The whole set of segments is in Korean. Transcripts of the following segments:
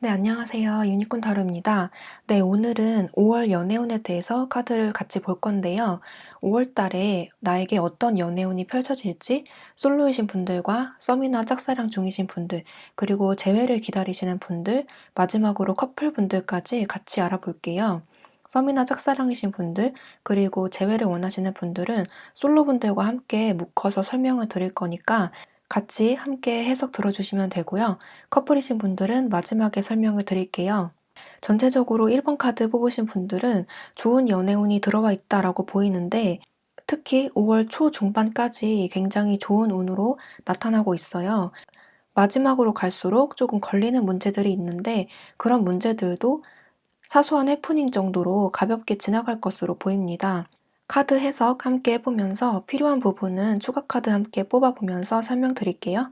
네, 안녕하세요. 유니콘 타로입니다. 네, 오늘은 5월 연애운에 대해서 카드를 같이 볼 건데요. 5월 달에 나에게 어떤 연애운이 펼쳐질지 솔로이신 분들과 썸이나 짝사랑 중이신 분들, 그리고 재회를 기다리시는 분들, 마지막으로 커플분들까지 같이 알아볼게요. 썸이나 짝사랑이신 분들, 그리고 재회를 원하시는 분들은 솔로분들과 함께 묶어서 설명을 드릴 거니까 같이 함께 해석 들어주시면 되고요. 커플이신 분들은 마지막에 설명을 드릴게요. 전체적으로 1번 카드 뽑으신 분들은 좋은 연애운이 들어와 있다라고 보이는데 특히 5월 초중반까지 굉장히 좋은 운으로 나타나고 있어요. 마지막으로 갈수록 조금 걸리는 문제들이 있는데 그런 문제들도 사소한 해프닝 정도로 가볍게 지나갈 것으로 보입니다. 카드 해석 함께 해보면서 필요한 부분은 추가 카드 함께 뽑아보면서 설명드릴게요.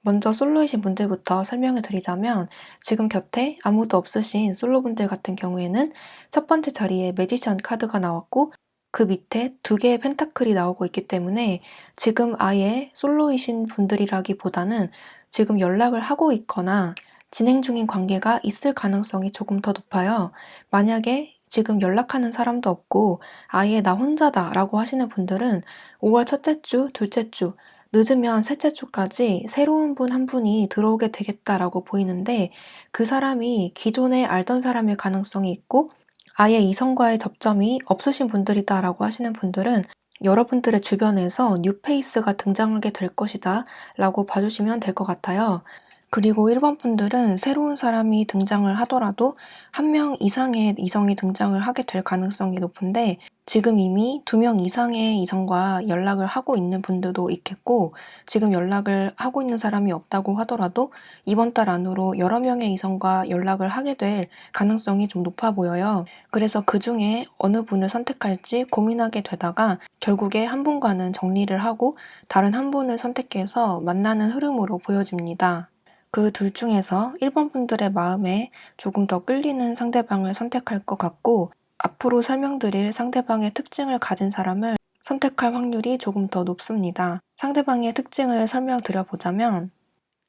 먼저 솔로이신 분들부터 설명을 드리자면 지금 곁에 아무도 없으신 솔로분들 같은 경우에는 첫 번째 자리에 매지션 카드가 나왔고 그 밑에 두 개의 펜타클이 나오고 있기 때문에 지금 아예 솔로이신 분들이라기보다는 지금 연락을 하고 있거나 진행 중인 관계가 있을 가능성이 조금 더 높아요. 만약에 지금 연락하는 사람도 없고 아예 나 혼자다라고 하시는 분들은 5월 첫째 주, 둘째 주, 늦으면 셋째 주까지 새로운 분 한 분이 들어오게 되겠다라고 보이는데 그 사람이 기존에 알던 사람일 가능성이 있고 아예 이성과의 접점이 없으신 분들이다라고 하시는 분들은 여러분들의 주변에서 뉴페이스가 등장하게 될 것이다 라고 봐주시면 될 것 같아요. 그리고 1번 분들은 새로운 사람이 등장을 하더라도 한 명 이상의 이성이 등장을 하게 될 가능성이 높은데 지금 이미 2명 이상의 이성과 연락을 하고 있는 분들도 있겠고 지금 연락을 하고 있는 사람이 없다고 하더라도 이번 달 안으로 여러 명의 이성과 연락을 하게 될 가능성이 좀 높아 보여요. 그래서 그 중에 어느 분을 선택할지 고민하게 되다가 결국에 한 분과는 정리를 하고 다른 한 분을 선택해서 만나는 흐름으로 보여집니다. 그 둘 중에서 1번 분들의 마음에 조금 더 끌리는 상대방을 선택할 것 같고 앞으로 설명드릴 상대방의 특징을 가진 사람을 선택할 확률이 조금 더 높습니다. 상대방의 특징을 설명드려보자면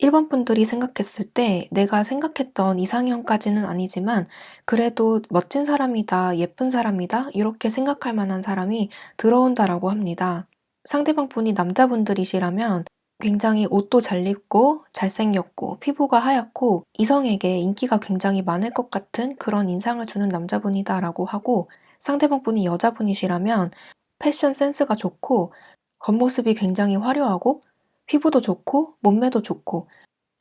1번 분들이 생각했을 때 내가 생각했던 이상형까지는 아니지만 그래도 멋진 사람이다, 예쁜 사람이다 이렇게 생각할 만한 사람이 들어온다라고 합니다. 상대방 분이 남자분들이시라면 굉장히 옷도 잘 입고 잘생겼고 피부가 하얗고 이성에게 인기가 굉장히 많을 것 같은 그런 인상을 주는 남자분이다라고 하고 상대방 분이 여자분이시라면 패션 센스가 좋고 겉모습이 굉장히 화려하고 피부도 좋고 몸매도 좋고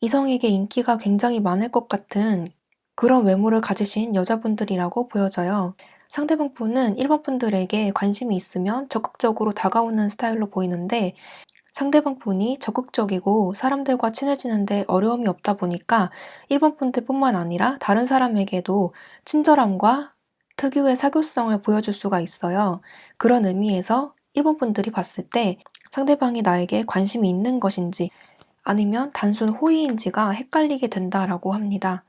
이성에게 인기가 굉장히 많을 것 같은 그런 외모를 가지신 여자분들이라고 보여져요. 상대방 분은 1번 분들에게 관심이 있으면 적극적으로 다가오는 스타일로 보이는데 상대방 분이 적극적이고 사람들과 친해지는데 어려움이 없다 보니까 1번 분들뿐만 아니라 다른 사람에게도 친절함과 특유의 사교성을 보여줄 수가 있어요. 그런 의미에서 1번 분들이 봤을 때 상대방이 나에게 관심이 있는 것인지 아니면 단순 호의인지가 헷갈리게 된다라고 합니다.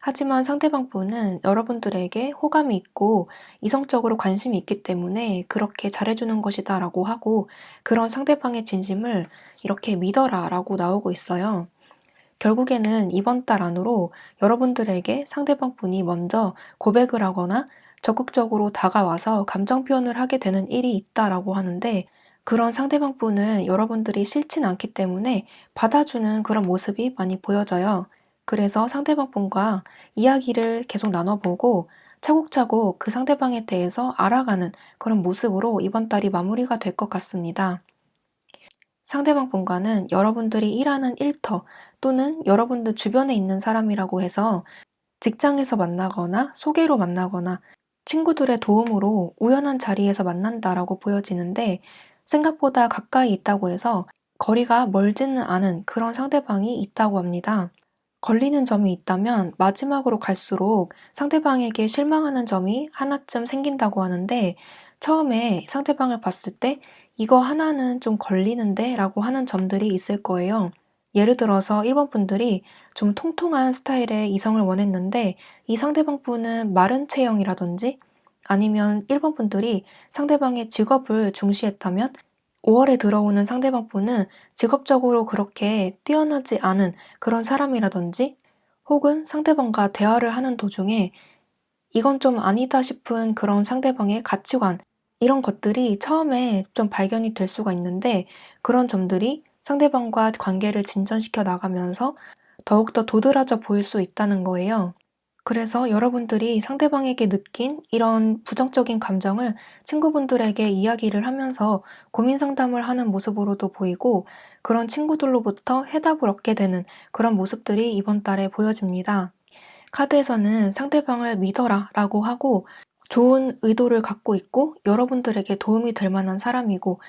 하지만 상대방 분은 여러분들에게 호감이 있고 이성적으로 관심이 있기 때문에 그렇게 잘해주는 것이다 라고 하고 그런 상대방의 진심을 이렇게 믿어라 라고 나오고 있어요. 결국에는 이번 달 안으로 여러분들에게 상대방 분이 먼저 고백을 하거나 적극적으로 다가와서 감정 표현을 하게 되는 일이 있다라고 하는데 그런 상대방 분은 여러분들이 싫진 않기 때문에 받아주는 그런 모습이 많이 보여져요. 그래서 상대방 분과 이야기를 계속 나눠보고 차곡차곡 그 상대방에 대해서 알아가는 그런 모습으로 이번 달이 마무리가 될 것 같습니다. 상대방 분과는 여러분들이 일하는 일터 또는 여러분들 주변에 있는 사람이라고 해서 직장에서 만나거나 소개로 만나거나 친구들의 도움으로 우연한 자리에서 만난다라고 보여지는데 생각보다 가까이 있다고 해서 거리가 멀지는 않은 그런 상대방이 있다고 합니다. 걸리는 점이 있다면 마지막으로 갈수록 상대방에게 실망하는 점이 하나쯤 생긴다고 하는데 처음에 상대방을 봤을 때 이거 하나는 좀 걸리는데 라고 하는 점들이 있을 거예요. 예를 들어서 1번 분들이 좀 통통한 스타일의 이성을 원했는데 이 상대방 분은 마른 체형이라든지 아니면 1번 분들이 상대방의 직업을 중시했다면 5월에 들어오는 상대방 분은 직업적으로 그렇게 뛰어나지 않은 그런 사람이라든지 혹은 상대방과 대화를 하는 도중에 이건 좀 아니다 싶은 그런 상대방의 가치관, 이런 것들이 처음에 좀 발견이 될 수가 있는데 그런 점들이 상대방과 관계를 진전시켜 나가면서 더욱더 도드라져 보일 수 있다는 거예요. 그래서 여러분들이 상대방에게 느낀 이런 부정적인 감정을 친구분들에게 이야기를 하면서 고민 상담을 하는 모습으로도 보이고 그런 친구들로부터 해답을 얻게 되는 그런 모습들이 이번 달에 보여집니다. 카드에서는 상대방을 믿어라 라고 하고 좋은 의도를 갖고 있고 여러분들에게 도움이 될 만한 사람이고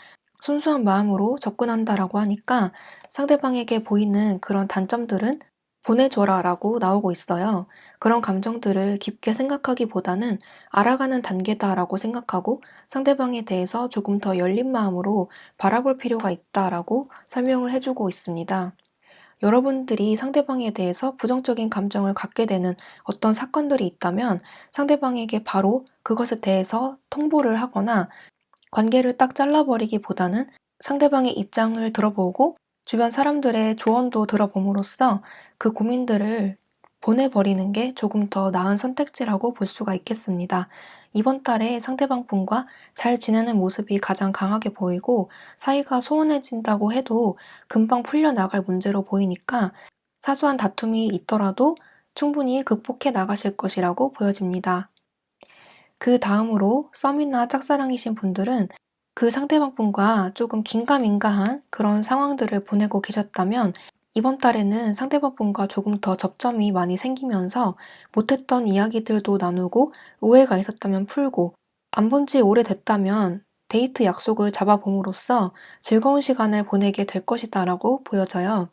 순수한 마음으로 접근한다라고 하니까 상대방에게 보이는 그런 단점들은 보내줘라 라고 나오고 있어요. 그런 감정들을 깊게 생각하기보다는 알아가는 단계다라고 생각하고 상대방에 대해서 조금 더 열린 마음으로 바라볼 필요가 있다라고 설명을 해주고 있습니다. 여러분들이 상대방에 대해서 부정적인 감정을 갖게 되는 어떤 사건들이 있다면 상대방에게 바로 그것에 대해서 통보를 하거나 관계를 딱 잘라버리기보다는 상대방의 입장을 들어보고 주변 사람들의 조언도 들어봄으로써 그 고민들을 보내버리는 게 조금 더 나은 선택지라고 볼 수가 있겠습니다. 이번 달에 상대방 분과 잘 지내는 모습이 가장 강하게 보이고 사이가 소원해진다고 해도 금방 풀려나갈 문제로 보이니까 사소한 다툼이 있더라도 충분히 극복해 나가실 것이라고 보여집니다. 그 다음으로 썸이나 짝사랑이신 분들은 그 상대방 분과 조금 긴가민가한 그런 상황들을 보내고 계셨다면 이번 달에는 상대방 분과 조금 더 접점이 많이 생기면서 못했던 이야기들도 나누고 오해가 있었다면 풀고 안 본지 오래됐다면 데이트 약속을 잡아봄으로써 즐거운 시간을 보내게 될 것이다라고 보여져요.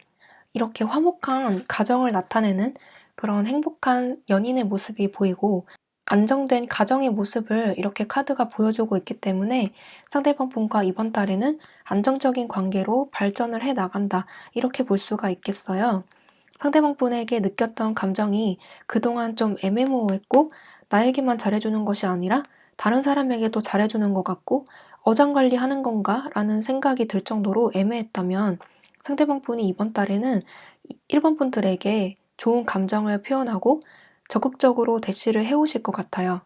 이렇게 화목한 가정을 나타내는 그런 행복한 연인의 모습이 보이고 안정된 가정의 모습을 이렇게 카드가 보여주고 있기 때문에 상대방 분과 이번 달에는 안정적인 관계로 발전을 해 나간다. 이렇게 볼 수가 있겠어요. 상대방 분에게 느꼈던 감정이 그동안 좀 애매모호했고 나에게만 잘해주는 것이 아니라 다른 사람에게도 잘해주는 것 같고 어장관리하는 건가? 라는 생각이 들 정도로 애매했다면 상대방 분이 이번 달에는 1번 분들에게 좋은 감정을 표현하고 적극적으로 대시를 해오실 것 같아요.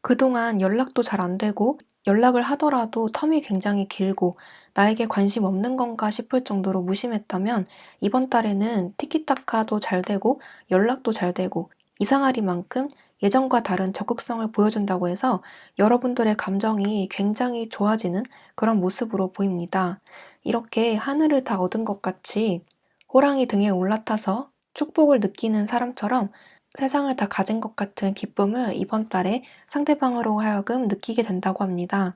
그동안 연락도 잘 안 되고 연락을 하더라도 텀이 굉장히 길고 나에게 관심 없는 건가 싶을 정도로 무심했다면 이번 달에는 티키타카도 잘 되고 연락도 잘 되고 이상하리만큼 예전과 다른 적극성을 보여준다고 해서 여러분들의 감정이 굉장히 좋아지는 그런 모습으로 보입니다. 이렇게 하늘을 다 얻은 것 같이 호랑이 등에 올라타서 축복을 느끼는 사람처럼 세상을 다 가진 것 같은 기쁨을 이번 달에 상대방으로 하여금 느끼게 된다고 합니다.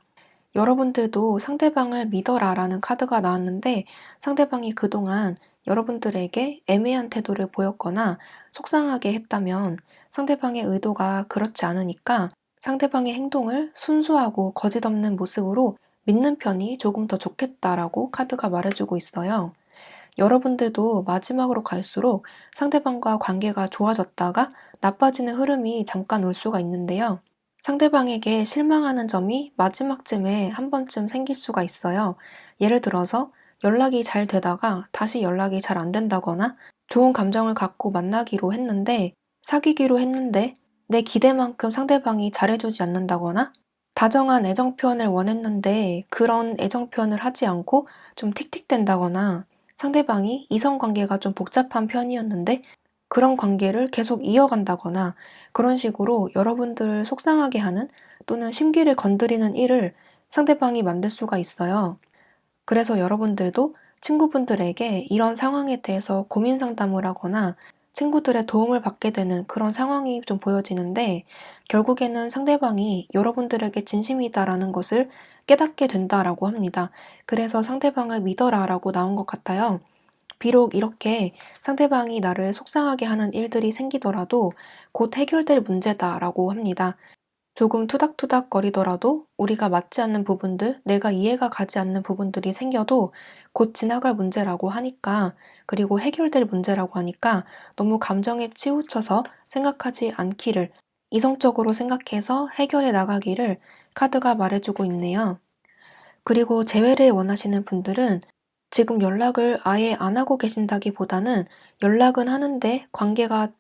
여러분들도 상대방을 믿어라 라는 카드가 나왔는데 상대방이 그동안 여러분들에게 애매한 태도를 보였거나 속상하게 했다면 상대방의 의도가 그렇지 않으니까 상대방의 행동을 순수하고 거짓 없는 모습으로 믿는 편이 조금 더 좋겠다라고 카드가 말해주고 있어요. 여러분들도 마지막으로 갈수록 상대방과 관계가 좋아졌다가 나빠지는 흐름이 잠깐 올 수가 있는데요. 상대방에게 실망하는 점이 마지막쯤에 한 번쯤 생길 수가 있어요. 예를 들어서 연락이 잘 되다가 다시 연락이 잘 안 된다거나 좋은 감정을 갖고 만나기로 했는데 사귀기로 했는데 내 기대만큼 상대방이 잘해주지 않는다거나 다정한 애정 표현을 원했는데 그런 애정 표현을 하지 않고 좀 틱틱댄다거나 상대방이 이성 관계가 좀 복잡한 편이었는데 그런 관계를 계속 이어간다거나 그런 식으로 여러분들을 속상하게 하는 또는 심기를 건드리는 일을 상대방이 만들 수가 있어요. 그래서 여러분들도 친구분들에게 이런 상황에 대해서 고민 상담을 하거나 친구들의 도움을 받게 되는 그런 상황이 좀 보여지는데 결국에는 상대방이 여러분들에게 진심이다라는 것을 깨닫게 된다라고 합니다. 그래서 상대방을 믿어라라고 나온 것 같아요. 비록 이렇게 상대방이 나를 속상하게 하는 일들이 생기더라도 곧 해결될 문제다라고 합니다. 조금 투닥투닥거리더라도 우리가 맞지 않는 부분들, 내가 이해가 가지 않는 부분들이 생겨도 곧 지나갈 문제라고 하니까, 그리고 해결될 문제라고 하니까 너무 감정에 치우쳐서 생각하지 않기를, 이성적으로 생각해서 해결해 나가기를 카드가 말해주고 있네요. 그리고 재회를 원하시는 분들은 지금 연락을 아예 안 하고 계신다기보다는 연락은 하는데 관계가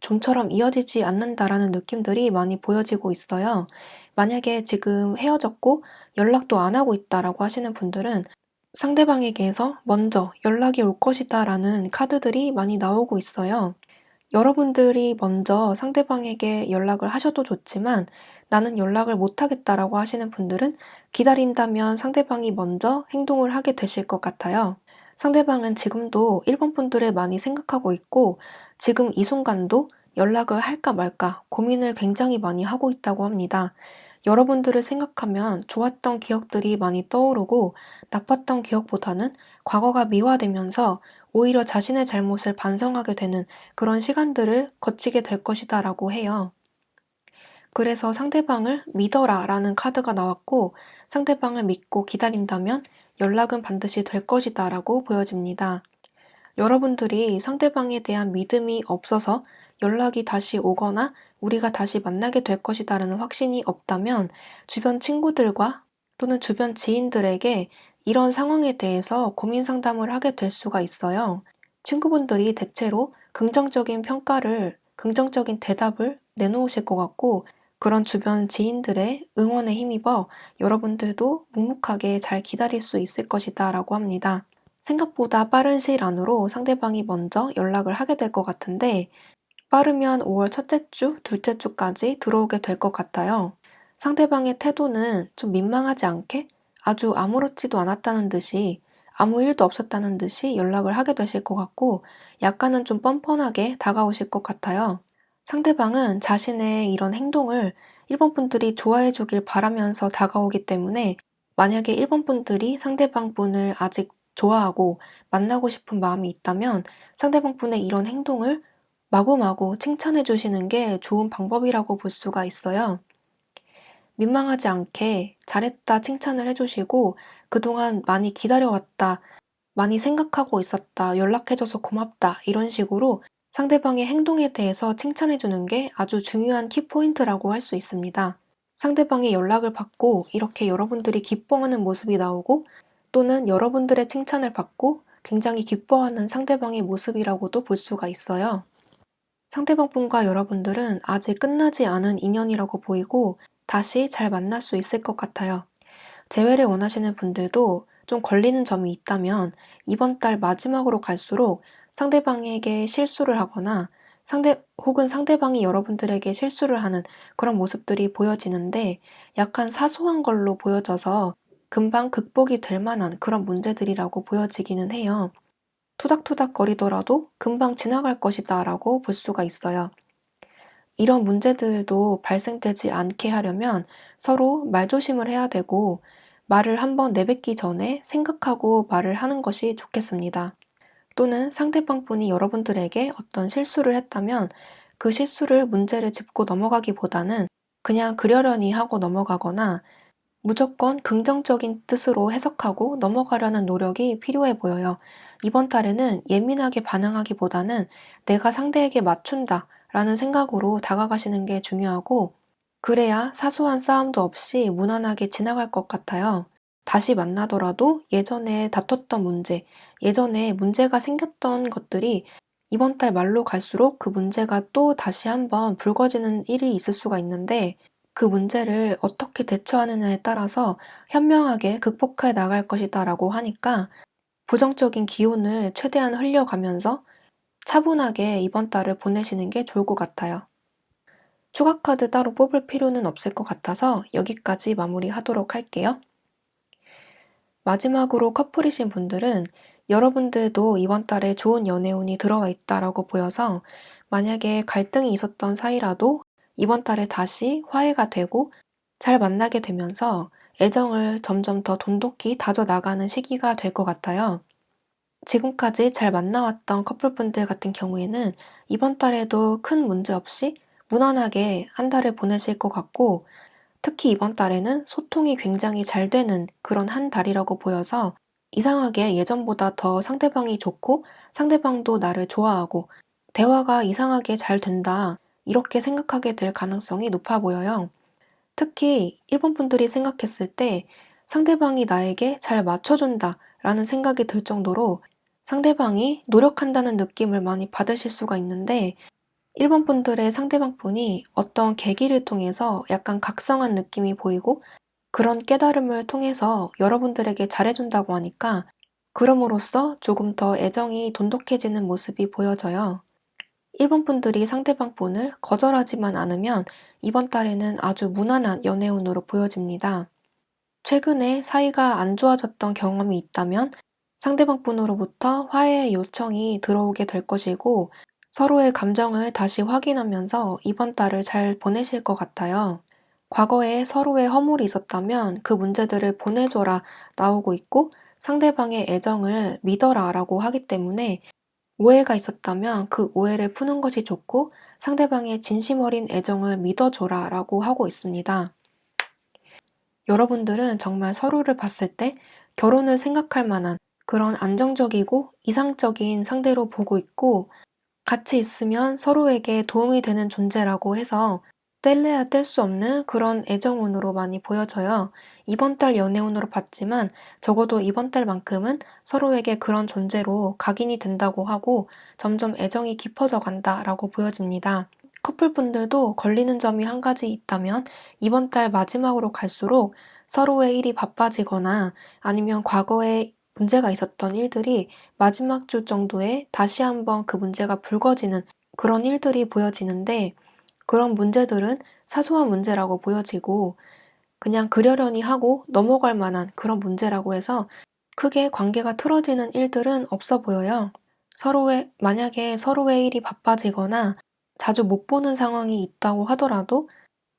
좀처럼 이어지지 않는다라는 느낌들이 많이 보여지고 있어요. 만약에 지금 헤어졌고 연락도 안 하고 있다라고 하시는 분들은 상대방에게서 먼저 연락이 올 것이다라는 카드들이 많이 나오고 있어요. 여러분들이 먼저 상대방에게 연락을 하셔도 좋지만 나는 연락을 못 하겠다라고 하시는 분들은 기다린다면 상대방이 먼저 행동을 하게 되실 것 같아요. 상대방은 지금도 일본 분들을 많이 생각하고 있고 지금 이 순간도 연락을 할까 말까 고민을 굉장히 많이 하고 있다고 합니다. 여러분들을 생각하면 좋았던 기억들이 많이 떠오르고 나빴던 기억보다는 과거가 미화되면서 오히려 자신의 잘못을 반성하게 되는 그런 시간들을 거치게 될 것이다라고 해요. 그래서 상대방을 믿어라 라는 카드가 나왔고 상대방을 믿고 기다린다면 연락은 반드시 될 것이다라고 보여집니다. 여러분들이 상대방에 대한 믿음이 없어서 연락이 다시 오거나 우리가 다시 만나게 될 것이다라는 확신이 없다면 주변 친구들과 또는 주변 지인들에게 이런 상황에 대해서 고민 상담을 하게 될 수가 있어요. 친구분들이 대체로 긍정적인 대답을 내놓으실 것 같고 그런 주변 지인들의 응원에 힘입어 여러분들도 묵묵하게 잘 기다릴 수 있을 것이다 라고 합니다. 생각보다 빠른 시일 안으로 상대방이 먼저 연락을 하게 될 것 같은데 빠르면 5월 첫째 주, 둘째 주까지 들어오게 될 것 같아요. 상대방의 태도는 좀 민망하지 않게 아주 아무렇지도 않았다는 듯이 아무 일도 없었다는 듯이 연락을 하게 되실 것 같고 약간은 좀 뻔뻔하게 다가오실 것 같아요. 상대방은 자신의 이런 행동을 일본 분들이 좋아해 주길 바라면서 다가오기 때문에 만약에 일본 분들이 상대방 분을 아직 좋아하고 만나고 싶은 마음이 있다면 상대방 분의 이런 행동을 마구마구 칭찬해 주시는 게 좋은 방법이라고 볼 수가 있어요. 민망하지 않게 잘했다 칭찬을 해 주시고 그동안 많이 기다려왔다, 많이 생각하고 있었다, 연락해줘서 고맙다 이런 식으로 상대방의 행동에 대해서 칭찬해 주는 게 아주 중요한 키포인트라고 할 수 있습니다. 상대방의 연락을 받고 이렇게 여러분들이 기뻐하는 모습이 나오고 또는 여러분들의 칭찬을 받고 굉장히 기뻐하는 상대방의 모습이라고도 볼 수가 있어요. 상대방 분과 여러분들은 아직 끝나지 않은 인연이라고 보이고 다시 잘 만날 수 있을 것 같아요. 재회를 원하시는 분들도 좀 걸리는 점이 있다면 이번 달 마지막으로 갈수록 상대방에게 실수를 하거나 혹은 상대방이 여러분들에게 실수를 하는 그런 모습들이 보여지는데 약간 사소한 걸로 보여져서 금방 극복이 될 만한 그런 문제들이라고 보여지기는 해요. 투닥투닥거리더라도 금방 지나갈 것이다 라고 볼 수가 있어요. 이런 문제들도 발생되지 않게 하려면 서로 말조심을 해야 되고 말을 한번 내뱉기 전에 생각하고 말을 하는 것이 좋겠습니다. 또는 상대방 분이 여러분들에게 어떤 실수를 했다면 그 실수를 문제를 짚고 넘어가기보다는 그냥 그러려니 하고 넘어가거나 무조건 긍정적인 뜻으로 해석하고 넘어가려는 노력이 필요해 보여요. 이번 달에는 예민하게 반응하기보다는 내가 상대에게 맞춘다 라는 생각으로 다가가시는 게 중요하고 그래야 사소한 싸움도 없이 무난하게 지나갈 것 같아요. 다시 만나더라도 예전에 다퉜던 문제, 예전에 문제가 생겼던 것들이 이번 달 말로 갈수록 그 문제가 또 다시 한번 불거지는 일이 있을 수가 있는데 그 문제를 어떻게 대처하느냐에 따라서 현명하게 극복해 나갈 것이다라고 하니까 부정적인 기운을 최대한 흘려가면서 차분하게 이번 달을 보내시는 게 좋을 것 같아요. 추가 카드 따로 뽑을 필요는 없을 것 같아서 여기까지 마무리하도록 할게요. 마지막으로 커플이신 분들은 여러분들도 이번 달에 좋은 연애운이 들어와 있다라고 보여서 만약에 갈등이 있었던 사이라도 이번 달에 다시 화해가 되고 잘 만나게 되면서 애정을 점점 더 돈독히 다져나가는 시기가 될 것 같아요. 지금까지 잘 만나왔던 커플분들 같은 경우에는 이번 달에도 큰 문제 없이 무난하게 한 달을 보내실 것 같고 특히 이번 달에는 소통이 굉장히 잘 되는 그런 한 달이라고 보여서 이상하게 예전보다 더 상대방이 좋고 상대방도 나를 좋아하고 대화가 이상하게 잘 된다. 이렇게 생각하게 될 가능성이 높아 보여요. 특히 일본 분들이 생각했을 때 상대방이 나에게 잘 맞춰준다 라는 생각이 들 정도로 상대방이 노력한다는 느낌을 많이 받으실 수가 있는데, 1번 분들의 상대방 분이 어떤 계기를 통해서 약간 각성한 느낌이 보이고 그런 깨달음을 통해서 여러분들에게 잘해준다고 하니까 그럼으로써 조금 더 애정이 돈독해지는 모습이 보여져요. 1번 분들이 상대방 분을 거절하지만 않으면 이번 달에는 아주 무난한 연애운으로 보여집니다. 최근에 사이가 안 좋아졌던 경험이 있다면 상대방 분으로부터 화해의 요청이 들어오게 될 것이고, 서로의 감정을 다시 확인하면서 이번 달을 잘 보내실 것 같아요. 과거에 서로의 허물이 있었다면 그 문제들을 보내줘라 나오고 있고, 상대방의 애정을 믿어라 라고 하기 때문에 오해가 있었다면 그 오해를 푸는 것이 좋고, 상대방의 진심 어린 애정을 믿어줘라 라고 하고 있습니다. 여러분들은 정말 서로를 봤을 때 결혼을 생각할 만한 그런 안정적이고 이상적인 상대로 보고 있고, 같이 있으면 서로에게 도움이 되는 존재라고 해서 뗄래야 뗄 수 없는 그런 애정운으로 많이 보여져요. 이번 달 연애운으로 봤지만 적어도 이번 달만큼은 서로에게 그런 존재로 각인이 된다고 하고 점점 애정이 깊어져 간다라고 보여집니다. 커플분들도 걸리는 점이 한 가지 있다면 이번 달 마지막으로 갈수록 서로의 일이 바빠지거나 아니면 과거에 문제가 있었던 일들이 마지막 주 정도에 다시 한번 그 문제가 불거지는 그런 일들이 보여지는데, 그런 문제들은 사소한 문제라고 보여지고 그냥 그러려니 하고 넘어갈 만한 그런 문제라고 해서 크게 관계가 틀어지는 일들은 없어 보여요. 만약에 서로의 일이 바빠지거나 자주 못 보는 상황이 있다고 하더라도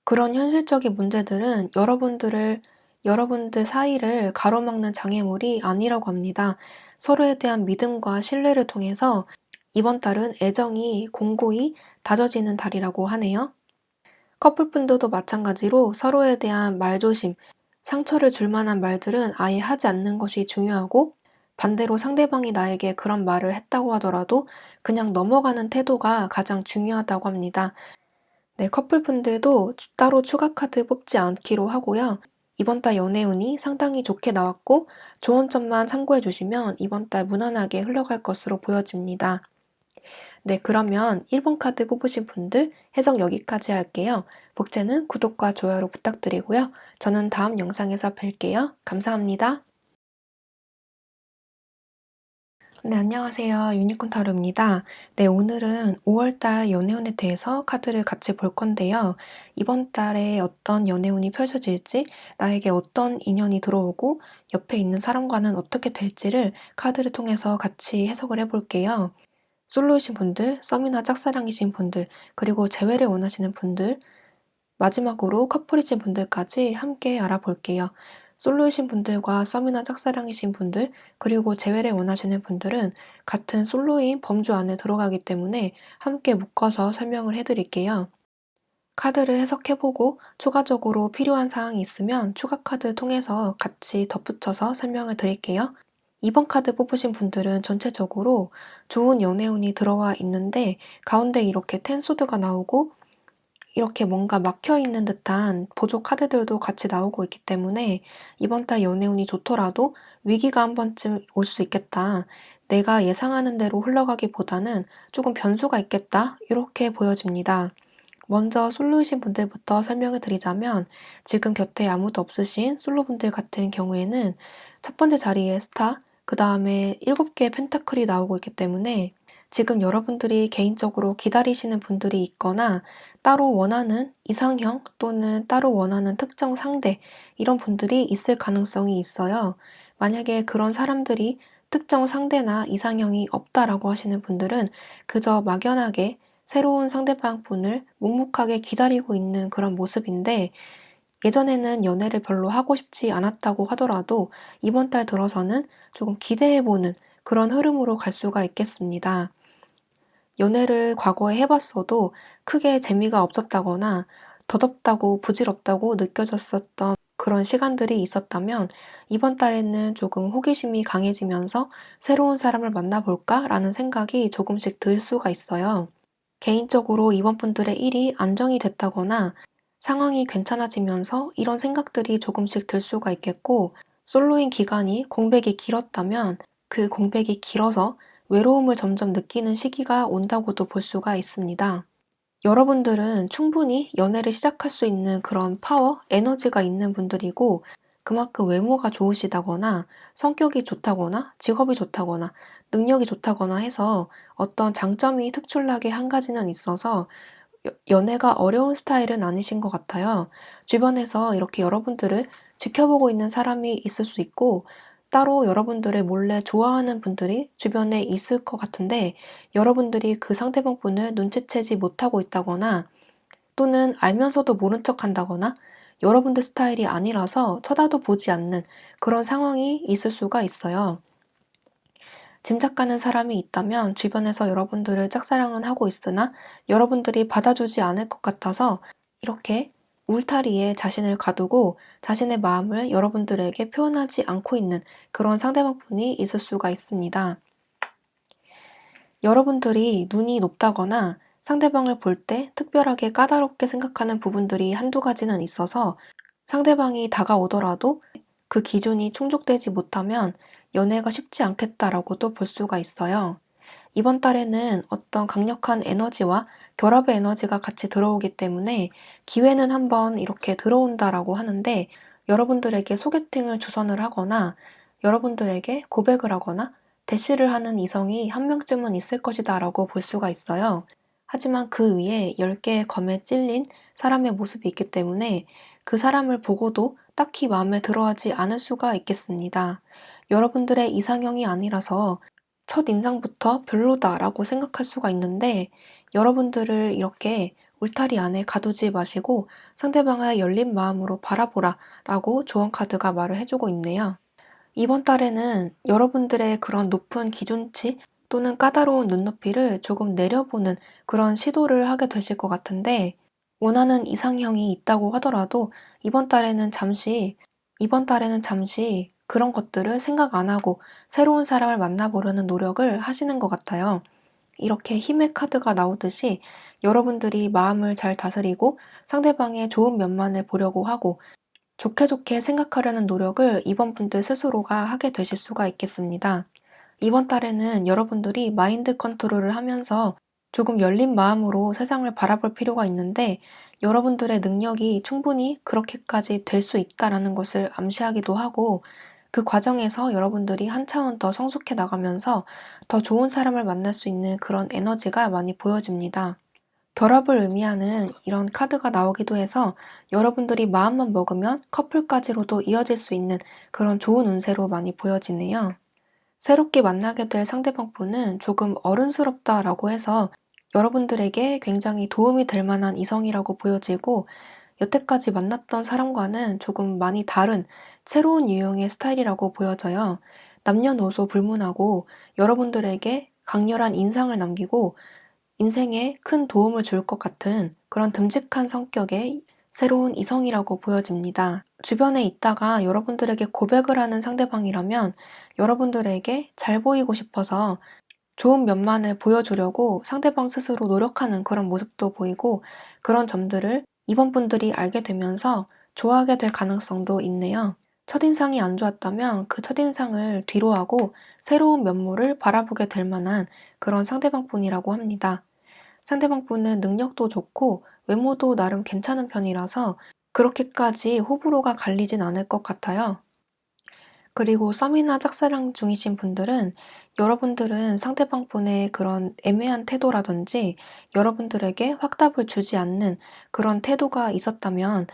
그런 현실적인 문제들은 여러분들 사이를 가로막는 장애물이 아니라고 합니다. 서로에 대한 믿음과 신뢰를 통해서 이번 달은 애정이 공고히 다져지는 달이라고 하네요. 커플분들도 마찬가지로 서로에 대한 말조심, 상처를 줄 만한 말들은 아예 하지 않는 것이 중요하고, 반대로 상대방이 나에게 그런 말을 했다고 하더라도 그냥 넘어가는 태도가 가장 중요하다고 합니다. 네, 커플분들도 따로 추가 카드 뽑지 않기로 하고요. 이번 달 연애운이 상당히 좋게 나왔고 좋은 점만 참고해 주시면 이번 달 무난하게 흘러갈 것으로 보여집니다. 네, 그러면 1번 카드 뽑으신 분들 해석 여기까지 할게요. 복제는 구독과 좋아요로 부탁드리고요. 저는 다음 영상에서 뵐게요. 감사합니다. 네, 안녕하세요. 유니콘 타로입니다. 네, 오늘은 5월달 연애운에 대해서 카드를 같이 볼 건데요. 이번 달에 어떤 연애운이 펼쳐질지, 나에게 어떤 인연이 들어오고, 옆에 있는 사람과는 어떻게 될지를 카드를 통해서 같이 해석을 해볼게요. 솔로이신 분들, 썸이나 짝사랑이신 분들, 그리고 재회를 원하시는 분들, 마지막으로 커플이신 분들까지 함께 알아볼게요. 솔로이신 분들과 썸이나 짝사랑이신 분들, 그리고 재회를 원하시는 분들은 같은 솔로인 범주 안에 들어가기 때문에 함께 묶어서 설명을 해드릴게요. 카드를 해석해보고 추가적으로 필요한 사항이 있으면 추가 카드 통해서 같이 덧붙여서 설명을 드릴게요. 2번 카드 뽑으신 분들은 전체적으로 좋은 연애운이 들어와 있는데 가운데 이렇게 텐소드가 나오고 이렇게 뭔가 막혀있는 듯한 보조 카드들도 같이 나오고 있기 때문에 이번 달 연애운이 좋더라도 위기가 한 번쯤 올 수 있겠다. 내가 예상하는 대로 흘러가기보다는 조금 변수가 있겠다. 이렇게 보여집니다. 먼저 솔로이신 분들부터 설명을 드리자면 지금 곁에 아무도 없으신 솔로분들 같은 경우에는 첫 번째 자리에 스타, 그 다음에 7개의 펜타클이 나오고 있기 때문에 지금 여러분들이 개인적으로 기다리시는 분들이 있거나 따로 원하는 이상형 또는 따로 원하는 특정 상대 이런 분들이 있을 가능성이 있어요. 만약에 그런 사람들이 특정 상대나 이상형이 없다라고 하시는 분들은 그저 막연하게 새로운 상대방 분을 묵묵하게 기다리고 있는 그런 모습인데, 예전에는 연애를 별로 하고 싶지 않았다고 하더라도 이번 달 들어서는 조금 기대해보는 그런 흐름으로 갈 수가 있겠습니다. 연애를 과거에 해봤어도 크게 재미가 없었다거나 덧없다고 부질없다고 느껴졌었던 그런 시간들이 있었다면 이번 달에는 조금 호기심이 강해지면서 새로운 사람을 만나볼까? 라는 생각이 조금씩 들 수가 있어요. 개인적으로 이번 분들의 일이 안정이 됐다거나 상황이 괜찮아지면서 이런 생각들이 조금씩 들 수가 있겠고, 솔로인 기간이 공백이 길었다면 그 공백이 길어서 외로움을 점점 느끼는 시기가 온다고도 볼 수가 있습니다. 여러분들은 충분히 연애를 시작할 수 있는 그런 파워, 에너지가 있는 분들이고, 그만큼 외모가 좋으시다거나 성격이 좋다거나 직업이 좋다거나 능력이 좋다거나 해서 어떤 장점이 특출나게 한 가지는 있어서 연애가 어려운 스타일은 아니신 것 같아요. 주변에서 이렇게 여러분들을 지켜보고 있는 사람이 있을 수 있고, 따로 여러분들을 몰래 좋아하는 분들이 주변에 있을 것 같은데, 여러분들이 그 상대방 분을 눈치채지 못하고 있다거나, 또는 알면서도 모른 척 한다거나, 여러분들 스타일이 아니라서 쳐다도 보지 않는 그런 상황이 있을 수가 있어요. 짐작가는 사람이 있다면 주변에서 여러분들을 짝사랑은 하고 있으나 여러분들이 받아주지 않을 것 같아서 이렇게 울타리에 자신을 가두고 자신의 마음을 여러분들에게 표현하지 않고 있는 그런 상대방분이 있을 수가 있습니다. 여러분들이 눈이 높다거나 상대방을 볼 때 특별하게 까다롭게 생각하는 부분들이 한두 가지는 있어서 상대방이 다가오더라도 그 기준이 충족되지 못하면 연애가 쉽지 않겠다라고도 볼 수가 있어요. 이번 달에는 어떤 강력한 에너지와 결합의 에너지가 같이 들어오기 때문에 기회는 한번 이렇게 들어온다라고 하는데, 여러분들에게 소개팅을 주선을 하거나 여러분들에게 고백을 하거나 대시를 하는 이성이 한 명쯤은 있을 것이다라고 볼 수가 있어요. 하지만 그 위에 10개의 검에 찔린 사람의 모습이 있기 때문에 그 사람을 보고도 딱히 마음에 들어하지 않을 수가 있겠습니다. 여러분들의 이상형이 아니라서 첫인상부터 별로다라고 생각할 수가 있는데, 여러분들을 이렇게 울타리 안에 가두지 마시고 상대방을 열린 마음으로 바라보라라고 조언 카드가 말을 해주고 있네요. 이번 달에는 여러분들의 그런 높은 기준치 또는 까다로운 눈높이를 조금 내려보는 그런 시도를 하게 되실 것 같은데, 원하는 이상형이 있다고 하더라도 이번 달에는 잠시 그런 것들을 생각 안 하고 새로운 사람을 만나보려는 노력을 하시는 것 같아요. 이렇게 힘의 카드가 나오듯이 여러분들이 마음을 잘 다스리고 상대방의 좋은 면만을 보려고 하고 좋게 좋게 생각하려는 노력을 이번 분들 스스로가 하게 되실 수가 있겠습니다. 이번 달에는 여러분들이 마인드 컨트롤을 하면서 조금 열린 마음으로 세상을 바라볼 필요가 있는데, 여러분들의 능력이 충분히 그렇게까지 될 수 있다라는 것을 암시하기도 하고, 그 과정에서 여러분들이 한 차원 더 성숙해 나가면서 더 좋은 사람을 만날 수 있는 그런 에너지가 많이 보여집니다. 결합을 의미하는 이런 카드가 나오기도 해서 여러분들이 마음만 먹으면 커플까지로도 이어질 수 있는 그런 좋은 운세로 많이 보여지네요. 새롭게 만나게 될 상대방분은 조금 어른스럽다라고 해서 여러분들에게 굉장히 도움이 될 만한 이성이라고 보여지고, 여태까지 만났던 사람과는 조금 많이 다른 새로운 유형의 스타일이라고 보여져요. 남녀노소 불문하고 여러분들에게 강렬한 인상을 남기고 인생에 큰 도움을 줄 것 같은 그런 듬직한 성격의 새로운 이성이라고 보여집니다. 주변에 있다가 여러분들에게 고백을 하는 상대방이라면 여러분들에게 잘 보이고 싶어서 좋은 면만을 보여주려고 상대방 스스로 노력하는 그런 모습도 보이고, 그런 점들을 이번 분들이 알게 되면서 좋아하게 될 가능성도 있네요. 첫인상이 안 좋았다면 그 첫인상을 뒤로하고 새로운 면모를 바라보게 될 만한 그런 상대방 분이라고 합니다. 상대방 분은 능력도 좋고 외모도 나름 괜찮은 편이라서 그렇게까지 호불호가 갈리진 않을 것 같아요. 그리고 썸이나 짝사랑 중이신 분들은 여러분들은 상대방 분의 그런 애매한 태도라든지 여러분들에게 확답을 주지 않는 그런 태도가 있었다면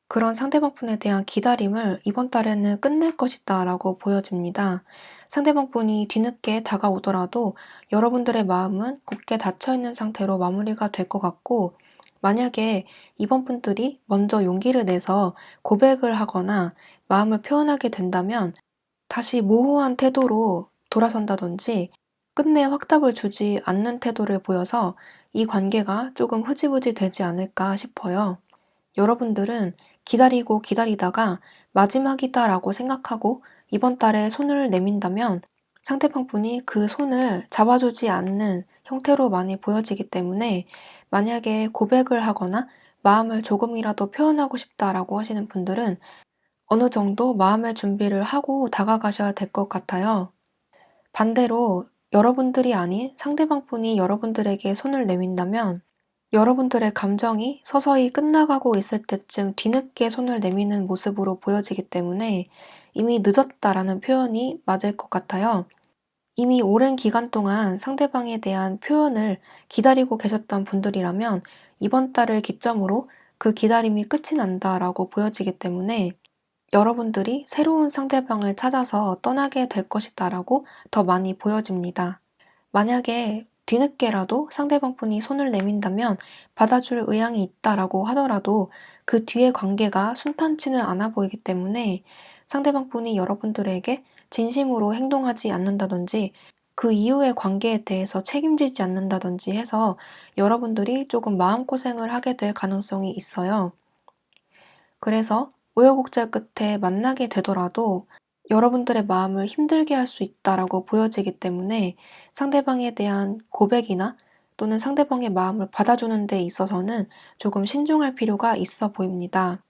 그런 상대방 분에 대한 기다림을 이번 달에는 끝낼 것이다 라고 보여집니다. 상대방 분이 뒤늦게 다가오더라도 여러분들의 마음은 굳게 닫혀있는 상태로 마무리가 될 것 같고, 만약에 이번 분들이 먼저 용기를 내서 고백을 하거나 마음을 표현하게 된다면 다시 모호한 태도로 돌아선다든지 끝내 확답을 주지 않는 태도를 보여서 이 관계가 조금 흐지부지 되지 않을까 싶어요. 여러분들은 기다리고 기다리다가 마지막이다라고 생각하고 이번 달에 손을 내민다면 상대방 분이 그 손을 잡아주지 않는 형태로 많이 보여지기 때문에, 만약에 고백을 하거나 마음을 조금이라도 표현하고 싶다라고 하시는 분들은 어느 정도 마음의 준비를 하고 다가가셔야 될 것 같아요. 반대로 여러분들이 아닌 상대방 분이 여러분들에게 손을 내민다면 여러분들의 감정이 서서히 끝나가고 있을 때쯤 뒤늦게 손을 내미는 모습으로 보여지기 때문에 이미 늦었다라는 표현이 맞을 것 같아요. 이미 오랜 기간 동안 상대방에 대한 표현을 기다리고 계셨던 분들이라면 이번 달을 기점으로 그 기다림이 끝이 난다라고 보여지기 때문에 여러분들이 새로운 상대방을 찾아서 떠나게 될 것이다라고 더 많이 보여집니다. 만약에 뒤늦게라도 상대방 분이 손을 내민다면 받아줄 의향이 있다라고 하더라도 그 뒤의 관계가 순탄치는 않아 보이기 때문에 상대방 분이 여러분들에게 진심으로 행동하지 않는다든지 그 이후의 관계에 대해서 책임지지 않는다든지 해서 여러분들이 조금 마음고생을 하게 될 가능성이 있어요. 그래서 우여곡절 끝에 만나게 되더라도 여러분들의 마음을 힘들게 할 수 있다라고 보여지기 때문에 상대방에 대한 고백이나 또는 상대방의 마음을 받아주는 데 있어서는 조금 신중할 필요가 있어 보입니다.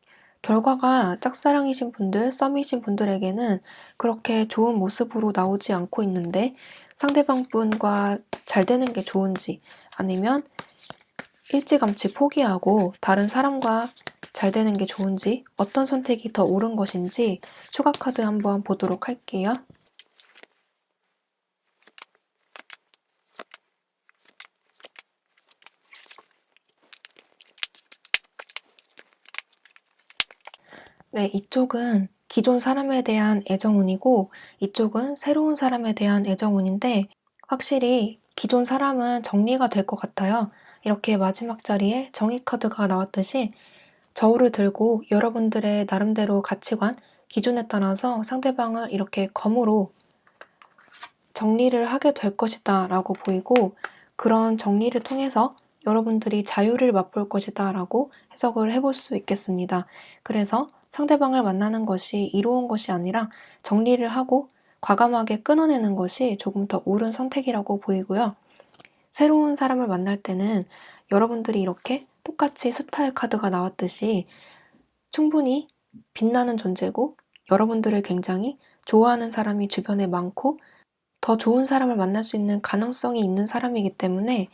결과가 짝사랑이신 분들, 썸이신 분들에게는 그렇게 좋은 모습으로 나오지 않고 있는데 상대방 분과 잘 되는 게 좋은지 아니면 일찌감치 포기하고 다른 사람과 잘 되는 게 좋은지 어떤 선택이 더 옳은 것인지 추가 카드 한번 보도록 할게요. 네, 이쪽은 기존 사람에 대한 애정운이고 이쪽은 새로운 사람에 대한 애정운인데 확실히 기존 사람은 정리가 될 것 같아요. 이렇게 마지막 자리에 정의 카드가 나왔듯이 저울을 들고 여러분들의 나름대로 가치관, 기준에 따라서 상대방을 이렇게 검으로 정리를 하게 될 것이다 라고 보이고 그런 정리를 통해서 여러분들이 자유를 맛볼 것이다 라고 해석을 해볼 수 있겠습니다. 그래서 상대방을 만나는 것이 이로운 것이 아니라 정리를 하고 과감하게 끊어내는 것이 조금 더 옳은 선택이라고 보이고요. 새로운 사람을 만날 때는 여러분들이 이렇게 똑같이 스타의 카드가 나왔듯이 충분히 빛나는 존재고 여러분들을 굉장히 좋아하는 사람이 주변에 많고 더 좋은 사람을 만날 수 있는 가능성이 있는 사람이기 때문에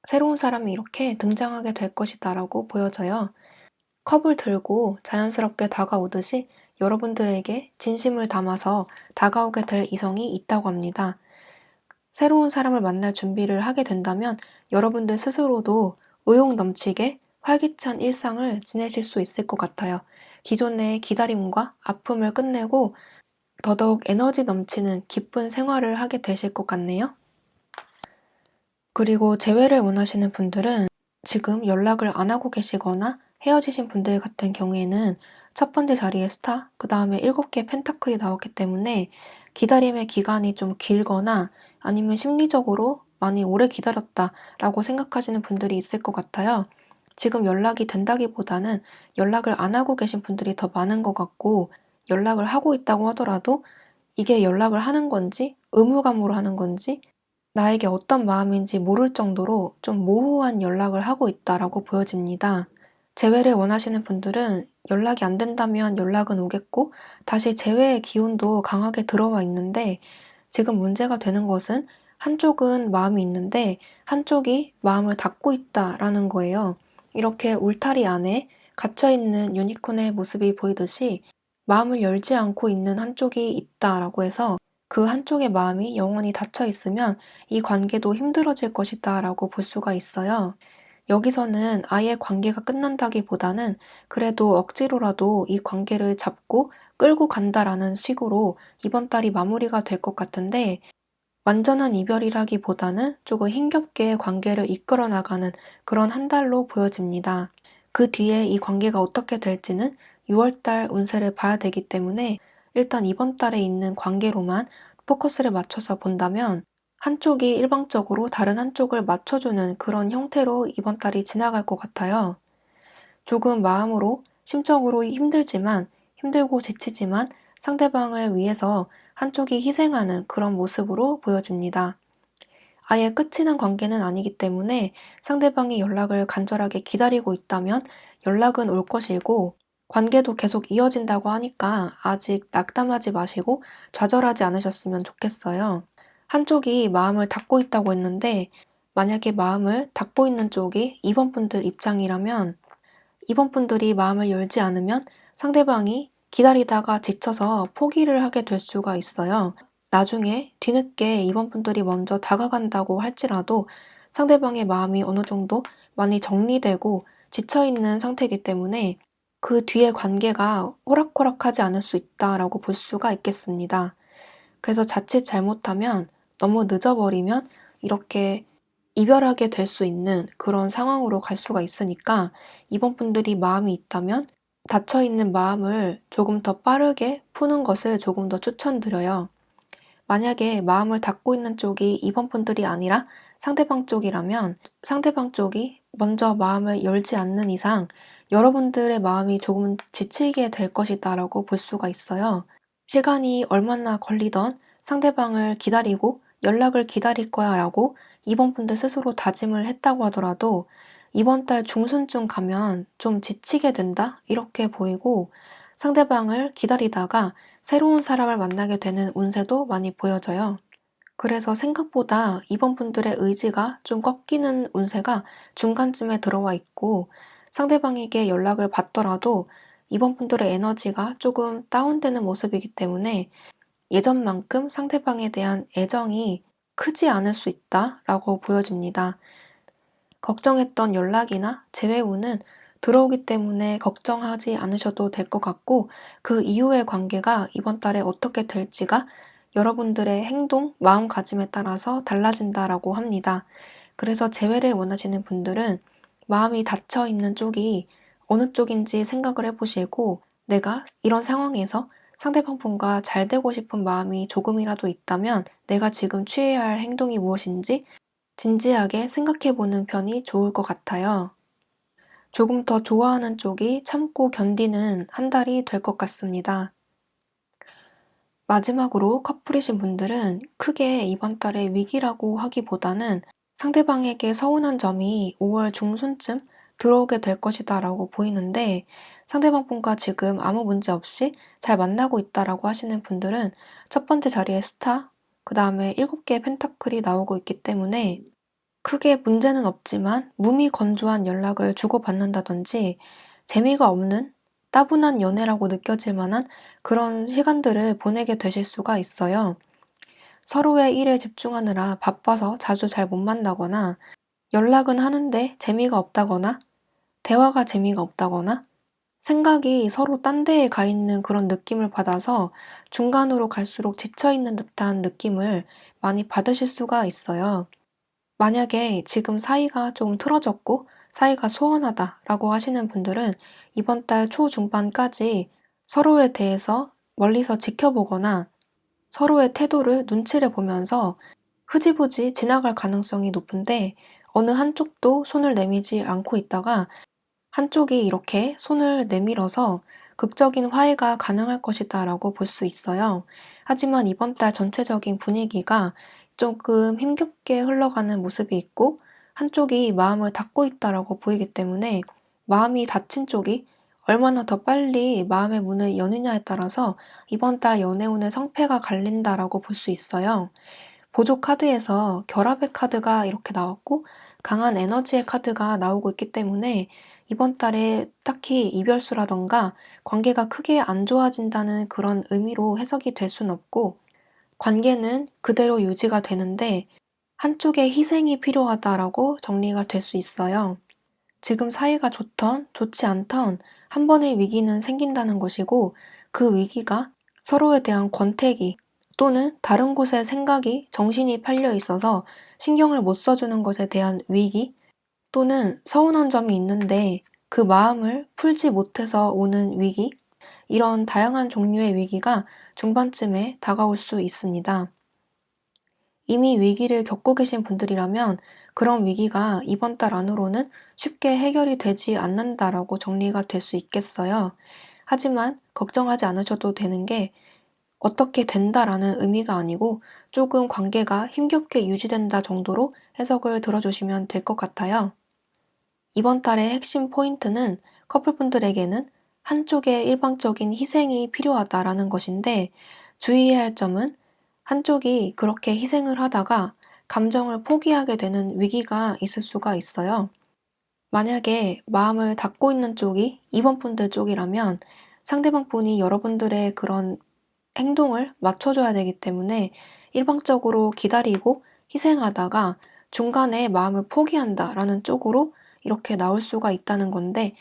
새로운 사람이 이렇게 등장하게 될 것이다라고 보여져요. 컵을 들고 자연스럽게 다가오듯이 여러분들에게 진심을 담아서 다가오게 될 이성이 있다고 합니다. 새로운 사람을 만날 준비를 하게 된다면 여러분들 스스로도 의욕 넘치게 활기찬 일상을 지내실 수 있을 것 같아요. 기존의 기다림과 아픔을 끝내고 더더욱 에너지 넘치는 기쁜 생활을 하게 되실 것 같네요. 그리고 재회를 원하시는 분들은 지금 연락을 안 하고 계시거나 헤어지신 분들 같은 경우에는 첫 번째 자리에 스타, 그 다음에 7개 펜타클이 나왔기 때문에 기다림의 기간이 좀 길거나 아니면 심리적으로 많이 오래 기다렸다라고 생각하시는 분들이 있을 것 같아요. 지금 연락이 된다기보다는 연락을 안 하고 계신 분들이 더 많은 것 같고 연락을 하고 있다고 하더라도 이게 연락을 하는 건지 의무감으로 하는 건지 나에게 어떤 마음인지 모를 정도로 좀 모호한 연락을 하고 있다라고 보여집니다. 재회를 원하시는 분들은 연락이 안 된다면 연락은 오겠고 다시 재회의 기운도 강하게 들어와 있는데 지금 문제가 되는 것은 한쪽은 마음이 있는데 한쪽이 마음을 닫고 있다라는 거예요. 이렇게 울타리 안에 갇혀있는 유니콘의 모습이 보이듯이 마음을 열지 않고 있는 한쪽이 있다라고 해서 그 한쪽의 마음이 영원히 닫혀 있으면 이 관계도 힘들어질 것이다 라고 볼 수가 있어요. 여기서는 아예 관계가 끝난다기보다는 그래도 억지로라도 이 관계를 잡고 끌고 간다라는 식으로 이번 달이 마무리가 될 것 같은데 완전한 이별이라기보다는 조금 힘겹게 관계를 이끌어 나가는 그런 한 달로 보여집니다. 그 뒤에 이 관계가 어떻게 될지는 6월달 운세를 봐야 되기 때문에 일단 이번 달에 있는 관계로만 포커스를 맞춰서 본다면 한쪽이 일방적으로 다른 한쪽을 맞춰주는 그런 형태로 이번 달이 지나갈 것 같아요. 조금 마음으로, 심적으로 힘들지만, 힘들고 지치지만 상대방을 위해서 한쪽이 희생하는 그런 모습으로 보여집니다. 아예 끝이 난 관계는 아니기 때문에 상대방이 연락을 간절하게 기다리고 있다면 연락은 올 것이고 관계도 계속 이어진다고 하니까 아직 낙담하지 마시고 좌절하지 않으셨으면 좋겠어요. 한쪽이 마음을 닫고 있다고 했는데 만약에 마음을 닫고 있는 쪽이 2번 분들 입장이라면 2번 분들이 마음을 열지 않으면 상대방이 기다리다가 지쳐서 포기를 하게 될 수가 있어요. 나중에 뒤늦게 2번 분들이 먼저 다가간다고 할지라도 상대방의 마음이 어느 정도 많이 정리되고 지쳐있는 상태이기 때문에 그 뒤의 관계가 호락호락하지 않을 수 있다라고 볼 수가 있겠습니다. 그래서 자칫 잘못하면 너무 늦어버리면 이렇게 이별하게 될 수 있는 그런 상황으로 갈 수가 있으니까 이번 분들이 마음이 있다면 닫혀있는 마음을 조금 더 빠르게 푸는 것을 조금 더 추천드려요. 만약에 마음을 닫고 있는 쪽이 이번 분들이 아니라 상대방 쪽이라면 상대방 쪽이 먼저 마음을 열지 않는 이상 여러분들의 마음이 조금 지치게 될 것이다라고 볼 수가 있어요. 시간이 얼마나 걸리던 상대방을 기다리고 연락을 기다릴 거야 라고 이번 분들 스스로 다짐을 했다고 하더라도 이번 달 중순쯤 가면 좀 지치게 된다? 이렇게 보이고 상대방을 기다리다가 새로운 사람을 만나게 되는 운세도 많이 보여져요. 그래서 생각보다 이번 분들의 의지가 좀 꺾이는 운세가 중간쯤에 들어와 있고 상대방에게 연락을 받더라도 이번 분들의 에너지가 조금 다운되는 모습이기 때문에 예전만큼 상대방에 대한 애정이 크지 않을 수 있다라고 보여집니다. 걱정했던 연락이나 재회운은 들어오기 때문에 걱정하지 않으셔도 될 것 같고 그 이후의 관계가 이번 달에 어떻게 될지가 여러분들의 행동, 마음가짐에 따라서 달라진다라고 합니다. 그래서 재회를 원하시는 분들은 마음이 닫혀 있는 쪽이 어느 쪽인지 생각을 해보시고 내가 이런 상황에서 상대방 분과 잘 되고 싶은 마음이 조금이라도 있다면 내가 지금 취해야 할 행동이 무엇인지 진지하게 생각해보는 편이 좋을 것 같아요. 조금 더 좋아하는 쪽이 참고 견디는 한 달이 될 것 같습니다. 마지막으로 커플이신 분들은 크게 이번 달의 위기라고 하기보다는 상대방에게 서운한 점이 5월 중순쯤 들어오게 될 것이다 라고 보이는데 상대방 분과 지금 아무 문제 없이 잘 만나고 있다라고 하시는 분들은 첫 번째 자리에 스타, 그 다음에 7개의 펜타클이 나오고 있기 때문에 크게 문제는 없지만 무미건조한 연락을 주고받는다든지 재미가 없는 따분한 연애라고 느껴질 만한 그런 시간들을 보내게 되실 수가 있어요. 서로의 일에 집중하느라 바빠서 자주 잘 못 만나거나 연락은 하는데 재미가 없다거나 대화가 재미가 없다거나 생각이 서로 딴 데에 가 있는 그런 느낌을 받아서 중간으로 갈수록 지쳐있는 듯한 느낌을 많이 받으실 수가 있어요. 만약에 지금 사이가 좀 틀어졌고 사이가 소원하다라고 하시는 분들은 이번 달 초중반까지 서로에 대해서 멀리서 지켜보거나 서로의 태도를 눈치를 보면서 흐지부지 지나갈 가능성이 높은데 어느 한쪽도 손을 내미지 않고 있다가 한쪽이 이렇게 손을 내밀어서 극적인 화해가 가능할 것이다라고 볼 수 있어요. 하지만 이번 달 전체적인 분위기가 조금 힘겹게 흘러가는 모습이 있고 한쪽이 마음을 닫고 있다라고 보이기 때문에 마음이 닫힌 쪽이 얼마나 더 빨리 마음의 문을 여느냐에 따라서 이번 달 연애운의 성패가 갈린다라고 볼 수 있어요. 보조 카드에서 결합의 카드가 이렇게 나왔고 강한 에너지의 카드가 나오고 있기 때문에 이번 달에 딱히 이별수라던가 관계가 크게 안 좋아진다는 그런 의미로 해석이 될 순 없고 관계는 그대로 유지가 되는데 한쪽의 희생이 필요하다라고 정리가 될 수 있어요. 지금 사이가 좋던 좋지 않던 한 번의 위기는 생긴다는 것이고 그 위기가 서로에 대한 권태기 또는 다른 곳에 생각이 정신이 팔려 있어서 신경을 못 써주는 것에 대한 위기 또는 서운한 점이 있는데 그 마음을 풀지 못해서 오는 위기 이런 다양한 종류의 위기가 중반쯤에 다가올 수 있습니다. 이미 위기를 겪고 계신 분들이라면 그런 위기가 이번 달 안으로는 쉽게 해결이 되지 않는다라고 정리가 될 수 있겠어요. 하지만 걱정하지 않으셔도 되는 게 어떻게 된다라는 의미가 아니고 조금 관계가 힘겹게 유지된다 정도로 해석을 들어주시면 될 것 같아요. 이번 달의 핵심 포인트는 커플분들에게는 한쪽의 일방적인 희생이 필요하다라는 것인데 주의해야 할 점은 한쪽이 그렇게 희생을 하다가 감정을 포기하게 되는 위기가 있을 수가 있어요. 만약에 마음을 닫고 있는 쪽이 2번 분들 쪽이라면 상대방 분이 여러분들의 그런 행동을 맞춰줘야 되기 때문에 일방적으로 기다리고 희생하다가 중간에 마음을 포기한다라는 쪽으로 이렇게 나올 수가 있다는 건데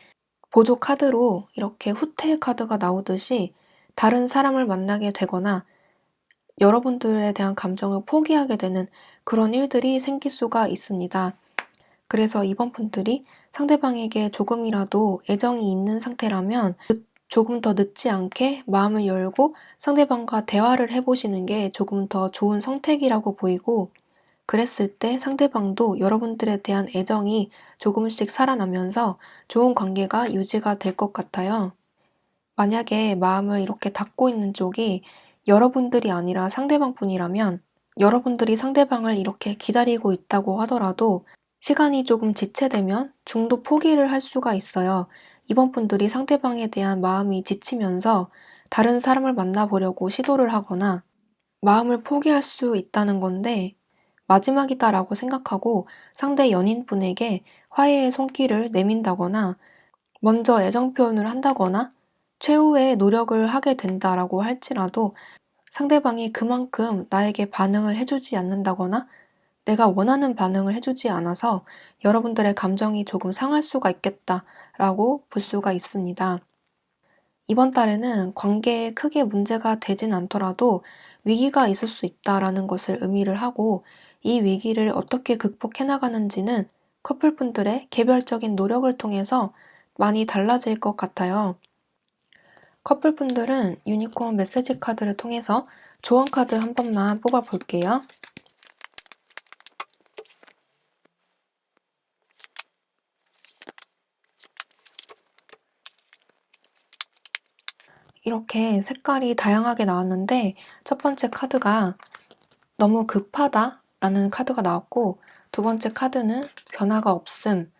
보조 카드로 이렇게 후퇴 카드가 나오듯이 다른 사람을 만나게 되거나 여러분들에 대한 감정을 포기하게 되는 그런 일들이 생길 수가 있습니다. 그래서 이번 분들이 상대방에게 조금이라도 애정이 있는 상태라면 조금 더 늦지 않게 마음을 열고 상대방과 대화를 해보시는 게 조금 더 좋은 선택이라고 보이고 그랬을 때 상대방도 여러분들에 대한 애정이 조금씩 살아나면서 좋은 관계가 유지가 될 것 같아요. 만약에 마음을 이렇게 닫고 있는 쪽이 여러분들이 아니라 상대방 분이라면 여러분들이 상대방을 이렇게 기다리고 있다고 하더라도 시간이 조금 지체되면 중도 포기를 할 수가 있어요. 이번 분들이 상대방에 대한 마음이 지치면서 다른 사람을 만나보려고 시도를 하거나 마음을 포기할 수 있다는 건데 마지막이다라고 생각하고 상대 연인분에게 화해의 손길을 내민다거나 먼저 애정 표현을 한다거나 최후의 노력을 하게 된다라고 할지라도 상대방이 그만큼 나에게 반응을 해주지 않는다거나 내가 원하는 반응을 해주지 않아서 여러분들의 감정이 조금 상할 수가 있겠다라고 볼 수가 있습니다. 이번 달에는 관계에 크게 문제가 되진 않더라도 위기가 있을 수 있다라는 것을 의미를 하고 이 위기를 어떻게 극복해 나가는지는 커플분들의 개별적인 노력을 통해서 많이 달라질 것 같아요. 커플분들은 유니콘 메시지 카드를 통해서 조언 카드 한 번만 뽑아 볼게요. 이렇게 색깔이 다양하게 나왔는데 첫 번째 카드가 너무 급하다라는 카드가 나왔고 두 번째 카드는 변화가 없음,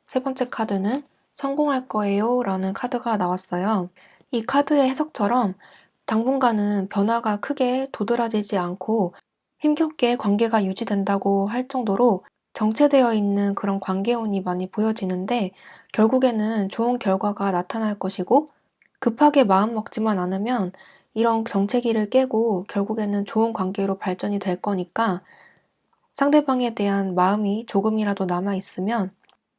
세 번째 카드는 성공할 거예요 라는 카드가 나왔어요. 이 카드의 해석처럼 당분간은 변화가 크게 도드라지지 않고 힘겹게 관계가 유지된다고 할 정도로 정체되어 있는 그런 관계운이 많이 보여지는데 결국에는 좋은 결과가 나타날 것이고 급하게 마음먹지만 않으면 이런 정체기를 깨고 결국에는 좋은 관계로 발전이 될 거니까 상대방에 대한 마음이 조금이라도 남아있으면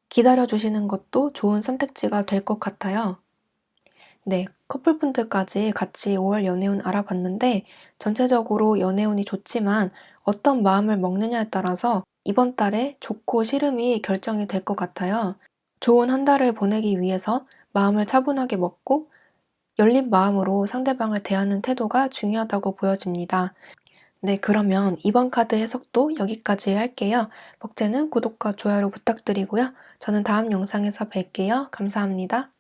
기다려주시는 것도 좋은 선택지가 될 것 같아요. 네, 커플분들까지 같이 5월 연애운 알아봤는데 전체적으로 연애운이 좋지만 어떤 마음을 먹느냐에 따라서 이번 달에 좋고 싫음이 결정이 될 것 같아요. 좋은 한 달을 보내기 위해서 마음을 차분하게 먹고 열린 마음으로 상대방을 대하는 태도가 중요하다고 보여집니다. 네, 그러면 이번 카드 해석도 여기까지 할게요. 복제는 구독과 좋아요 부탁드리고요. 저는 다음 영상에서 뵐게요. 감사합니다.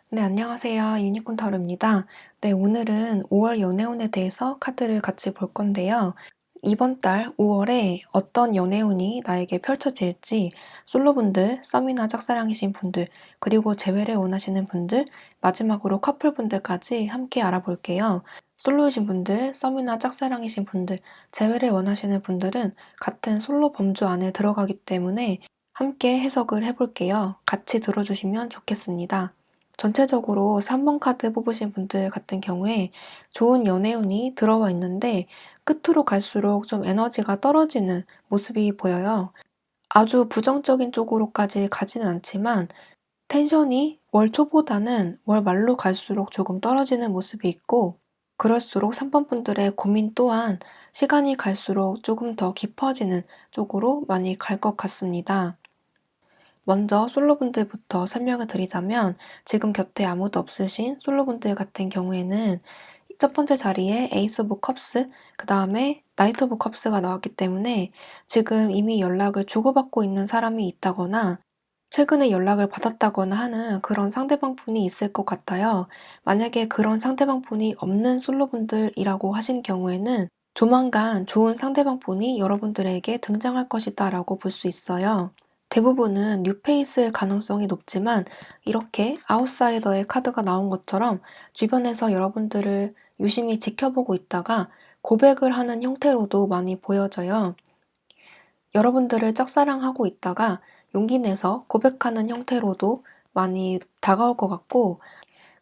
네, 안녕하세요. 유니콘 타로입니다. 네, 오늘은 5월 연애운에 대해서 카드를 같이 볼 건데요. 이번 달 5월에 어떤 연애운이 나에게 펼쳐질지 솔로분들, 썸이나 짝사랑이신 분들, 그리고 재회를 원하시는 분들, 마지막으로 커플분들까지 함께 알아볼게요. 솔로이신 분들, 썸이나 짝사랑이신 분들, 재회를 원하시는 분들은 같은 솔로 범주 안에 들어가기 때문에 함께 해석을 해볼게요. 같이 들어주시면 좋겠습니다. 전체적으로 3번 카드 뽑으신 분들 같은 경우에 좋은 연애운이 들어와 있는데 끝으로 갈수록 좀 에너지가 떨어지는 모습이 보여요. 아주 부정적인 쪽으로까지 가지는 않지만 텐션이 월 초보다는 월 말로 갈수록 조금 떨어지는 모습이 있고 그럴수록 3번 분들의 고민 또한 시간이 갈수록 조금 더 깊어지는 쪽으로 많이 갈 것 같습니다. 먼저 솔로분들부터 설명을 드리자면 지금 곁에 아무도 없으신 솔로분들 같은 경우에는 첫 번째 자리에 에이스 오브 컵스, 그 다음에 나이트 오브 컵스가 나왔기 때문에 지금 이미 연락을 주고받고 있는 사람이 있다거나 최근에 연락을 받았다거나 하는 그런 상대방 분이 있을 것 같아요. 만약에 그런 상대방 분이 없는 솔로분들이라고 하신 경우에는 조만간 좋은 상대방 분이 여러분들에게 등장할 것이다라고 볼 수 있어요. 대부분은 뉴페이스일 가능성이 높지만 이렇게 아웃사이더의 카드가 나온 것처럼 주변에서 여러분들을 유심히 지켜보고 있다가 고백을 하는 형태로도 많이 보여져요. 여러분들을 짝사랑하고 있다가 용기 내서 고백하는 형태로도 많이 다가올 것 같고,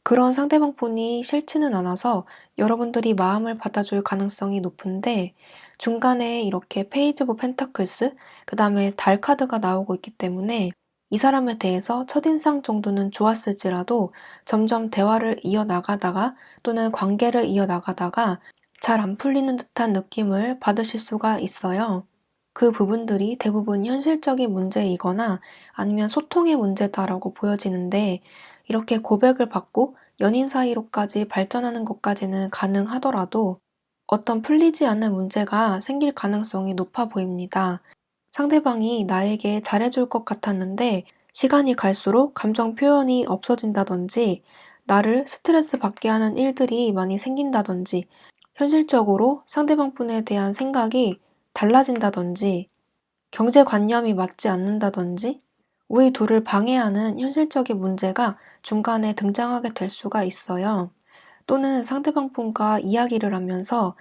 그런 상대방 분이 싫지는 않아서 여러분들이 마음을 받아줄 가능성이 높은데, 중간에 이렇게 페이지 오브 펜타클스, 그 다음에 달 카드가 나오고 있기 때문에 이 사람에 대해서 첫인상 정도는 좋았을지라도 점점 대화를 이어나가다가 또는 관계를 이어나가다가 잘 안 풀리는 듯한 느낌을 받으실 수가 있어요. 그 부분들이 대부분 현실적인 문제이거나 아니면 소통의 문제다라고 보여지는데, 이렇게 고백을 받고 연인 사이로까지 발전하는 것까지는 가능하더라도 어떤 풀리지 않는 문제가 생길 가능성이 높아 보입니다. 상대방이 나에게 잘해줄 것 같았는데 시간이 갈수록 감정 표현이 없어진다든지, 나를 스트레스 받게 하는 일들이 많이 생긴다든지, 현실적으로 상대방 분에 대한 생각이 달라진다든지, 경제관념이 맞지 않는다든지, 우리 둘을 방해하는 현실적인 문제가 중간에 등장하게 될 수가 있어요. 또는 상대방 분과 이야기를 하면서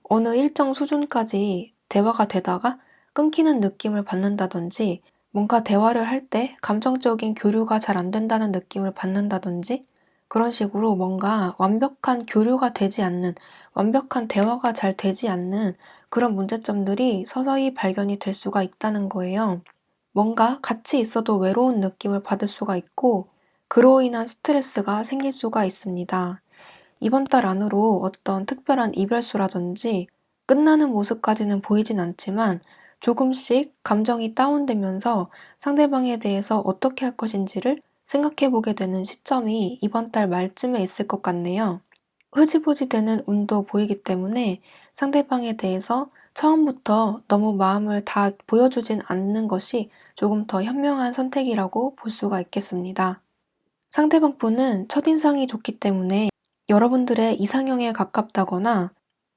어느 일정 수준까지 대화가 되다가 끊기는 느낌을 받는다든지, 뭔가 대화를 할 때 감정적인 교류가 잘 안 된다는 느낌을 받는다든지, 그런 식으로 뭔가 완벽한 교류가 되지 않는, 완벽한 대화가 잘 되지 않는 그런 문제점들이 서서히 발견이 될 수가 있다는 거예요. 뭔가 같이 있어도 외로운 느낌을 받을 수가 있고, 그로 인한 스트레스가 생길 수가 있습니다. 이번 달 안으로 어떤 특별한 이별수라든지 끝나는 모습까지는 보이진 않지만 조금씩 감정이 다운되면서 상대방에 대해서 어떻게 할 것인지를 생각해 보게 되는 시점이 이번 달 말쯤에 있을 것 같네요. 흐지부지 되는 운도 보이기 때문에 상대방에 대해서 처음부터 너무 마음을 다 보여주진 않는 것이 조금 더 현명한 선택이라고 볼 수가 있겠습니다. 상대방 분은 첫인상이 좋기 때문에 여러분들의 이상형에 가깝다거나,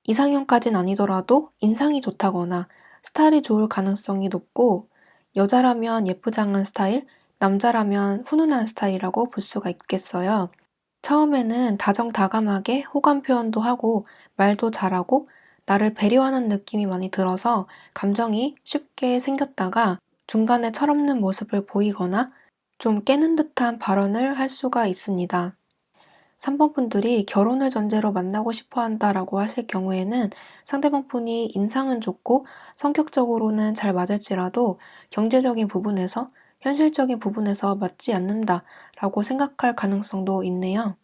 이상형까진 아니더라도 인상이 좋다거나 스타일이 좋을 가능성이 높고, 여자라면 예쁘장한 스타일, 남자라면 훈훈한 스타일이라고 볼 수가 있겠어요. 처음에는 다정다감하게 호감 표현도 하고 말도 잘하고 나를 배려하는 느낌이 많이 들어서 감정이 쉽게 생겼다가 중간에 철없는 모습을 보이거나 좀 깨는 듯한 발언을 할 수가 있습니다. 3번 분들이 결혼을 전제로 만나고 싶어 한다라고 하실 경우에는 상대방 분이 인상은 좋고 성격적으로는 잘 맞을지라도 경제적인 부분에서, 현실적인 부분에서 맞지 않는다라고 생각할 가능성도 있네요.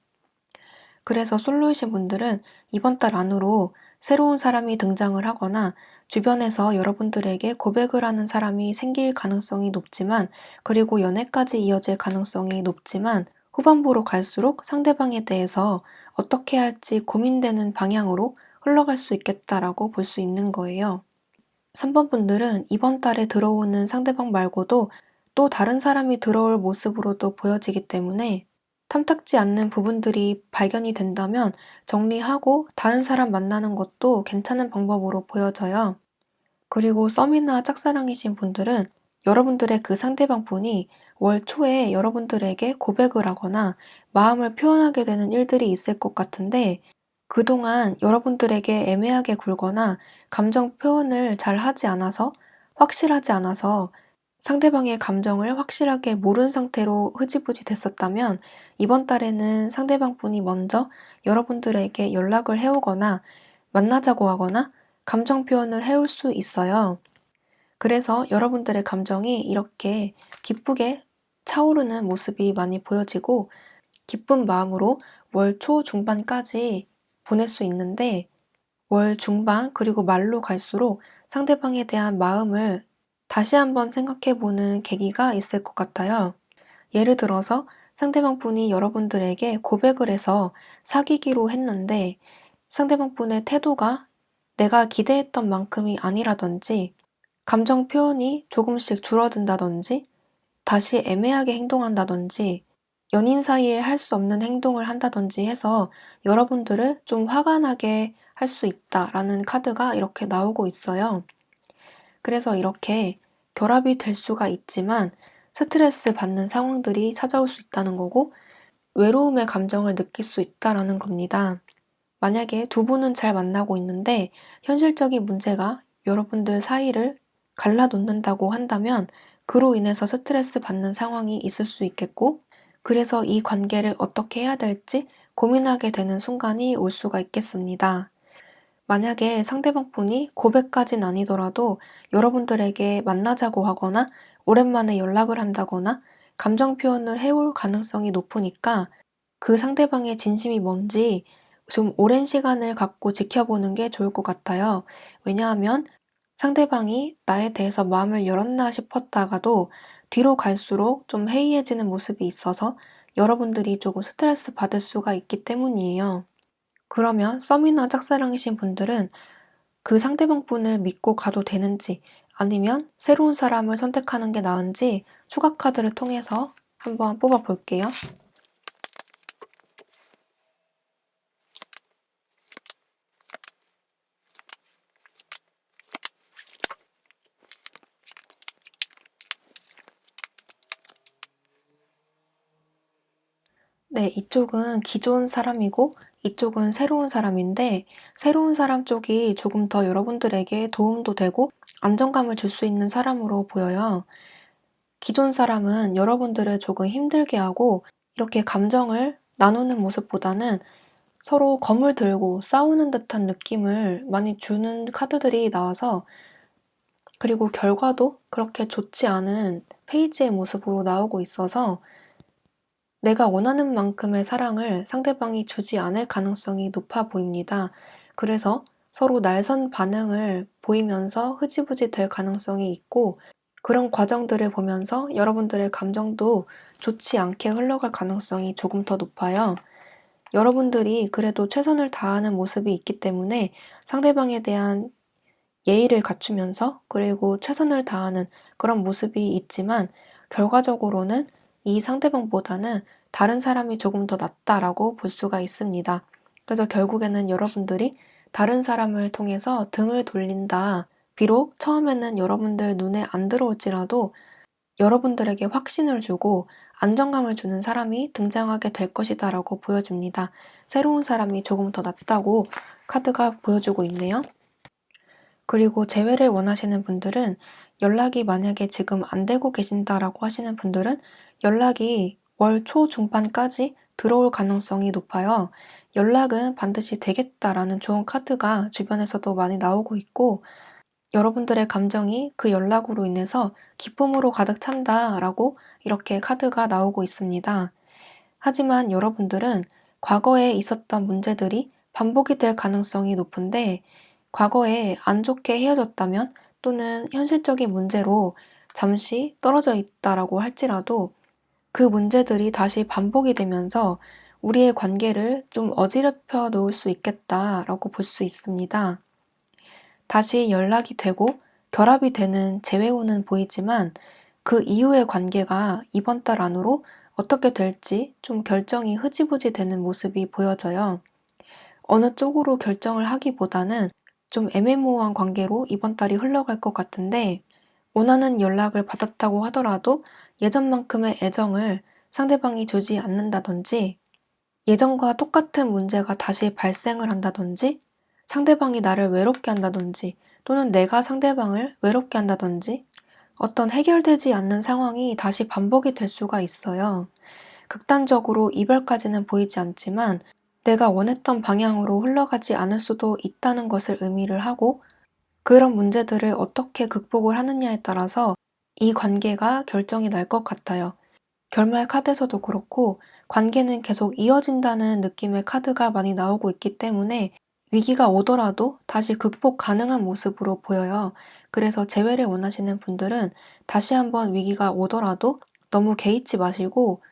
그래서 솔로이신 분들은 이번 달 안으로 새로운 사람이 등장을 하거나 주변에서 여러분들에게 고백을 하는 사람이 생길 가능성이 높지만, 그리고 연애까지 이어질 가능성이 높지만, 후반부로 갈수록 상대방에 대해서 어떻게 할지 고민되는 방향으로 흘러갈 수 있겠다라고 볼 수 있는 거예요. 3번 분들은 이번 달에 들어오는 상대방 말고도 또 다른 사람이 들어올 모습으로도 보여지기 때문에 탐탁지 않는 부분들이 발견이 된다면 정리하고 다른 사람 만나는 것도 괜찮은 방법으로 보여져요. 그리고 썸이나 짝사랑이신 분들은 여러분들의 그 상대방 분이 월 초에 여러분들에게 고백을 하거나 마음을 표현하게 되는 일들이 있을 것 같은데, 그동안 여러분들에게 애매하게 굴거나 감정 표현을 잘 하지 않아서, 확실하지 않아서 상대방의 감정을 확실하게 모른 상태로 흐지부지 됐었다면, 이번 달에는 상대방 분이 먼저 여러분들에게 연락을 해오거나 만나자고 하거나 감정 표현을 해올 수 있어요. 그래서 여러분들의 감정이 이렇게 기쁘게 차오르는 모습이 많이 보여지고 기쁜 마음으로 월 초 중반까지 보낼 수 있는데, 월 중반 그리고 말로 갈수록 상대방에 대한 마음을 다시 한번 생각해 보는 계기가 있을 것 같아요. 예를 들어서 상대방 분이 여러분들에게 고백을 해서 사귀기로 했는데 상대방 분의 태도가 내가 기대했던 만큼이 아니라든지, 감정 표현이 조금씩 줄어든다든지, 다시 애매하게 행동한다든지 연인 사이에 할 수 없는 행동을 한다든지 해서 여러분들을 좀 화가 나게 할 수 있다라는 카드가 이렇게 나오고 있어요. 그래서 이렇게 결합이 될 수가 있지만 스트레스 받는 상황들이 찾아올 수 있다는 거고 외로움의 감정을 느낄 수 있다라는 겁니다. 만약에 두 분은 잘 만나고 있는데 현실적인 문제가 여러분들 사이를 갈라놓는다고 한다면 그로 인해서 스트레스 받는 상황이 있을 수 있겠고 그래서 이 관계를 어떻게 해야 될지 고민하게 되는 순간이 올 수가 있겠습니다. 만약에 상대방 분이 고백까진 아니더라도 여러분들에게 만나자고 하거나 오랜만에 연락을 한다거나 감정 표현을 해올 가능성이 높으니까 그 상대방의 진심이 뭔지 좀 오랜 시간을 갖고 지켜보는 게 좋을 것 같아요. 왜냐하면 상대방이 나에 대해서 마음을 열었나 싶었다가도 뒤로 갈수록 좀 해이해지는 모습이 있어서 여러분들이 조금 스트레스 받을 수가 있기 때문이에요. 그러면 썸이나 짝사랑이신 분들은 그 상대방 분을 믿고 가도 되는지 아니면 새로운 사람을 선택하는 게 나은지 추가 카드를 통해서 한번 뽑아 볼게요. 네, 이쪽은 기존 사람이고 이쪽은 새로운 사람인데 새로운 사람 쪽이 조금 더 여러분들에게 도움도 되고 안정감을 줄 수 있는 사람으로 보여요. 기존 사람은 여러분들을 조금 힘들게 하고 이렇게 감정을 나누는 모습보다는 서로 검을 들고 싸우는 듯한 느낌을 많이 주는 카드들이 나와서 그리고 결과도 그렇게 좋지 않은 페이지의 모습으로 나오고 있어서 내가 원하는 만큼의 사랑을 상대방이 주지 않을 가능성이 높아 보입니다. 그래서 서로 날선 반응을 보이면서 흐지부지 될 가능성이 있고 그런 과정들을 보면서 여러분들의 감정도 좋지 않게 흘러갈 가능성이 조금 더 높아요. 여러분들이 그래도 최선을 다하는 모습이 있기 때문에 상대방에 대한 예의를 갖추면서 그리고 최선을 다하는 그런 모습이 있지만 결과적으로는 이 상대방보다는 다른 사람이 조금 더 낫다라고 볼 수가 있습니다. 그래서 결국에는 여러분들이 다른 사람을 통해서 등을 돌린다. 비록 처음에는 여러분들 눈에 안 들어올지라도 여러분들에게 확신을 주고 안정감을 주는 사람이 등장하게 될 것이다라고 보여집니다. 새로운 사람이 조금 더 낫다고 카드가 보여주고 있네요. 그리고 재회를 원하시는 분들은 연락이 만약에 지금 안 되고 계신다라고 하시는 분들은 연락이 월 초 중반까지 들어올 가능성이 높아요. 연락은 반드시 되겠다라는 좋은 카드가 주변에서도 많이 나오고 있고 여러분들의 감정이 그 연락으로 인해서 기쁨으로 가득 찬다라고 이렇게 카드가 나오고 있습니다. 하지만 여러분들은 과거에 있었던 문제들이 반복이 될 가능성이 높은데 과거에 안 좋게 헤어졌다면 또는 현실적인 문제로 잠시 떨어져 있다라고 할지라도 그 문제들이 다시 반복이 되면서 우리의 관계를 좀 어지럽혀 놓을 수 있겠다라고 볼 수 있습니다. 다시 연락이 되고 결합이 되는 재회호는 보이지만 그 이후의 관계가 이번 달 안으로 어떻게 될지 좀 결정이 흐지부지 되는 모습이 보여져요. 어느 쪽으로 결정을 하기보다는 좀 애매모호한 관계로 이번 달이 흘러갈 것 같은데 원하는 연락을 받았다고 하더라도 예전만큼의 애정을 상대방이 주지 않는다든지 예전과 똑같은 문제가 다시 발생을 한다든지 상대방이 나를 외롭게 한다든지 또는 내가 상대방을 외롭게 한다든지 어떤 해결되지 않는 상황이 다시 반복이 될 수가 있어요. 극단적으로 이별까지는 보이지 않지만 내가 원했던 방향으로 흘러가지 않을 수도 있다는 것을 의미를 하고 그런 문제들을 어떻게 극복을 하느냐에 따라서 이 관계가 결정이 날 것 같아요. 결말 카드에서도 그렇고 관계는 계속 이어진다는 느낌의 카드가 많이 나오고 있기 때문에 위기가 오더라도 다시 극복 가능한 모습으로 보여요. 그래서 재회를 원하시는 분들은 다시 한번 위기가 오더라도 너무 개의치 마시고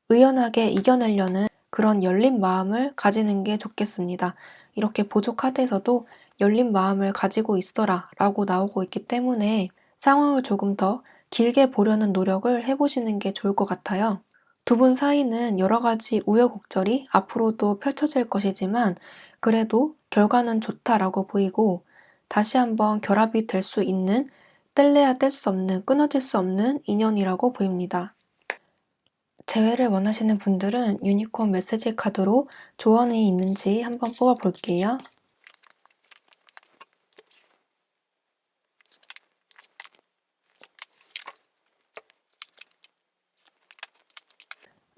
의연하게 이겨내려는 그런 열린 마음을 가지는 게 좋겠습니다. 이렇게 보조 카드에서도 열린 마음을 가지고 있어라 라고 나오고 있기 때문에 상황을 조금 더 길게 보려는 노력을 해보시는 게 좋을 것 같아요. 두 분 사이는 여러 가지 우여곡절이 앞으로도 펼쳐질 것이지만 그래도 결과는 좋다라고 보이고 다시 한번 결합이 될 수 있는 뗄래야 뗄 수 없는 끊어질 수 없는 인연이라고 보입니다. 재회를 원하시는 분들은 유니콘 메시지 카드로 조언이 있는지 한번 뽑아볼게요.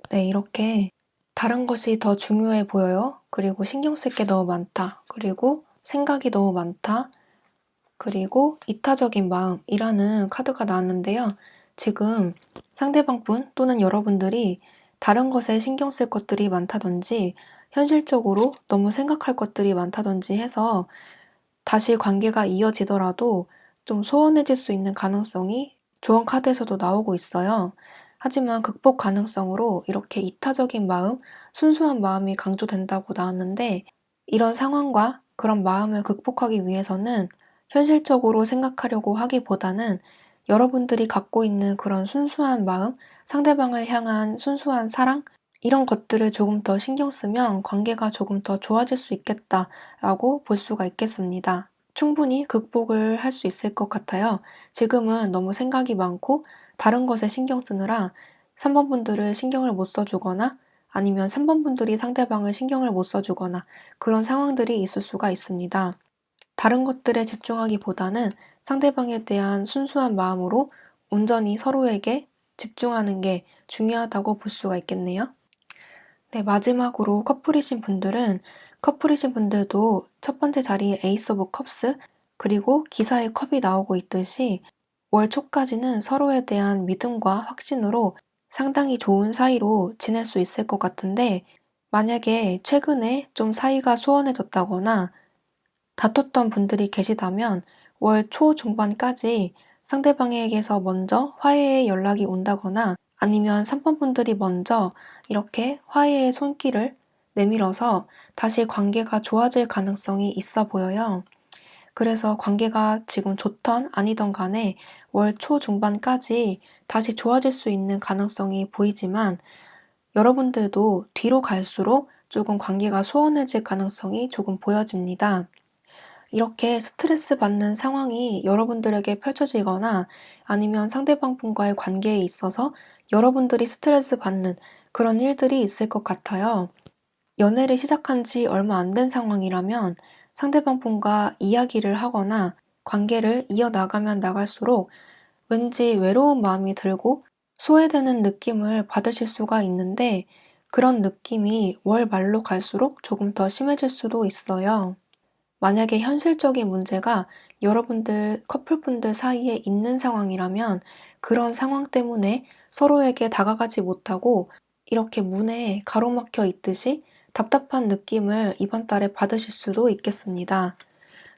네, 이렇게 다른 것이 더 중요해 보여요. 그리고 신경 쓸 게 너무 많다. 그리고 생각이 너무 많다. 그리고 이타적인 마음이라는 카드가 나왔는데요. 지금 상대방 분 또는 여러분들이 다른 것에 신경 쓸 것들이 많다든지 현실적으로 너무 생각할 것들이 많다든지 해서 다시 관계가 이어지더라도 좀 소원해질 수 있는 가능성이 조언 카드에서도 나오고 있어요. 하지만 극복 가능성으로 이렇게 이타적인 마음, 순수한 마음이 강조된다고 나왔는데 이런 상황과 그런 마음을 극복하기 위해서는 현실적으로 생각하려고 하기보다는 여러분들이 갖고 있는 그런 순수한 마음, 상대방을 향한 순수한 사랑, 이런 것들을 조금 더 신경 쓰면 관계가 조금 더 좋아질 수 있겠다라고 볼 수가 있겠습니다. 충분히 극복을 할 수 있을 것 같아요. 지금은 너무 생각이 많고 다른 것에 신경 쓰느라 3번 분들을 신경을 못 써주거나 아니면 3번 분들이 상대방을 신경을 못 써주거나 그런 상황들이 있을 수가 있습니다. 다른 것들에 집중하기보다는 상대방에 대한 순수한 마음으로 온전히 서로에게 집중하는 게 중요하다고 볼 수가 있겠네요. 네, 마지막으로 커플이신 분들도 첫 번째 자리에 에이스 오브 컵스 그리고 기사의 컵이 나오고 있듯이 월 초까지는 서로에 대한 믿음과 확신으로 상당히 좋은 사이로 지낼 수 있을 것 같은데 만약에 최근에 좀 사이가 소원해졌다거나 다퉜던 분들이 계시다면 월 초중반까지 상대방에게서 먼저 화해의 연락이 온다거나 아니면 3번 분들이 먼저 이렇게 화해의 손길을 내밀어서 다시 관계가 좋아질 가능성이 있어 보여요. 그래서 관계가 지금 좋던 아니던 간에 월 초중반까지 다시 좋아질 수 있는 가능성이 보이지만 여러분들도 뒤로 갈수록 조금 관계가 소원해질 가능성이 조금 보여집니다. 이렇게 스트레스 받는 상황이 여러분들에게 펼쳐지거나 아니면 상대방 분과의 관계에 있어서 여러분들이 스트레스 받는 그런 일들이 있을 것 같아요. 연애를 시작한 지 얼마 안 된 상황이라면 상대방 분과 이야기를 하거나 관계를 이어나가면 나갈수록 왠지 외로운 마음이 들고 소외되는 느낌을 받으실 수가 있는데 그런 느낌이 월 말로 갈수록 조금 더 심해질 수도 있어요. 만약에 현실적인 문제가 여러분들 커플분들 사이에 있는 상황이라면 그런 상황 때문에 서로에게 다가가지 못하고 이렇게 문에 가로막혀 있듯이 답답한 느낌을 이번 달에 받으실 수도 있겠습니다.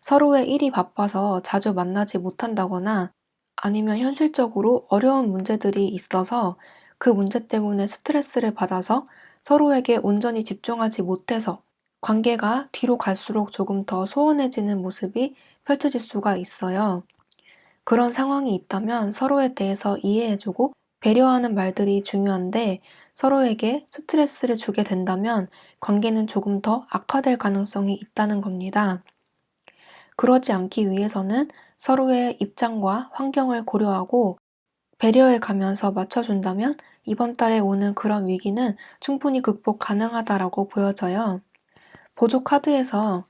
서로의 일이 바빠서 자주 만나지 못한다거나 아니면 현실적으로 어려운 문제들이 있어서 그 문제 때문에 스트레스를 받아서 서로에게 온전히 집중하지 못해서 관계가 뒤로 갈수록 조금 더 소원해지는 모습이 펼쳐질 수가 있어요. 그런 상황이 있다면 서로에 대해서 이해해주고 배려하는 말들이 중요한데 서로에게 스트레스를 주게 된다면 관계는 조금 더 악화될 가능성이 있다는 겁니다. 그러지 않기 위해서는 서로의 입장과 환경을 고려하고 배려해 가면서 맞춰준다면 이번 달에 오는 그런 위기는 충분히 극복 가능하다라고 보여져요. 보조 카드에서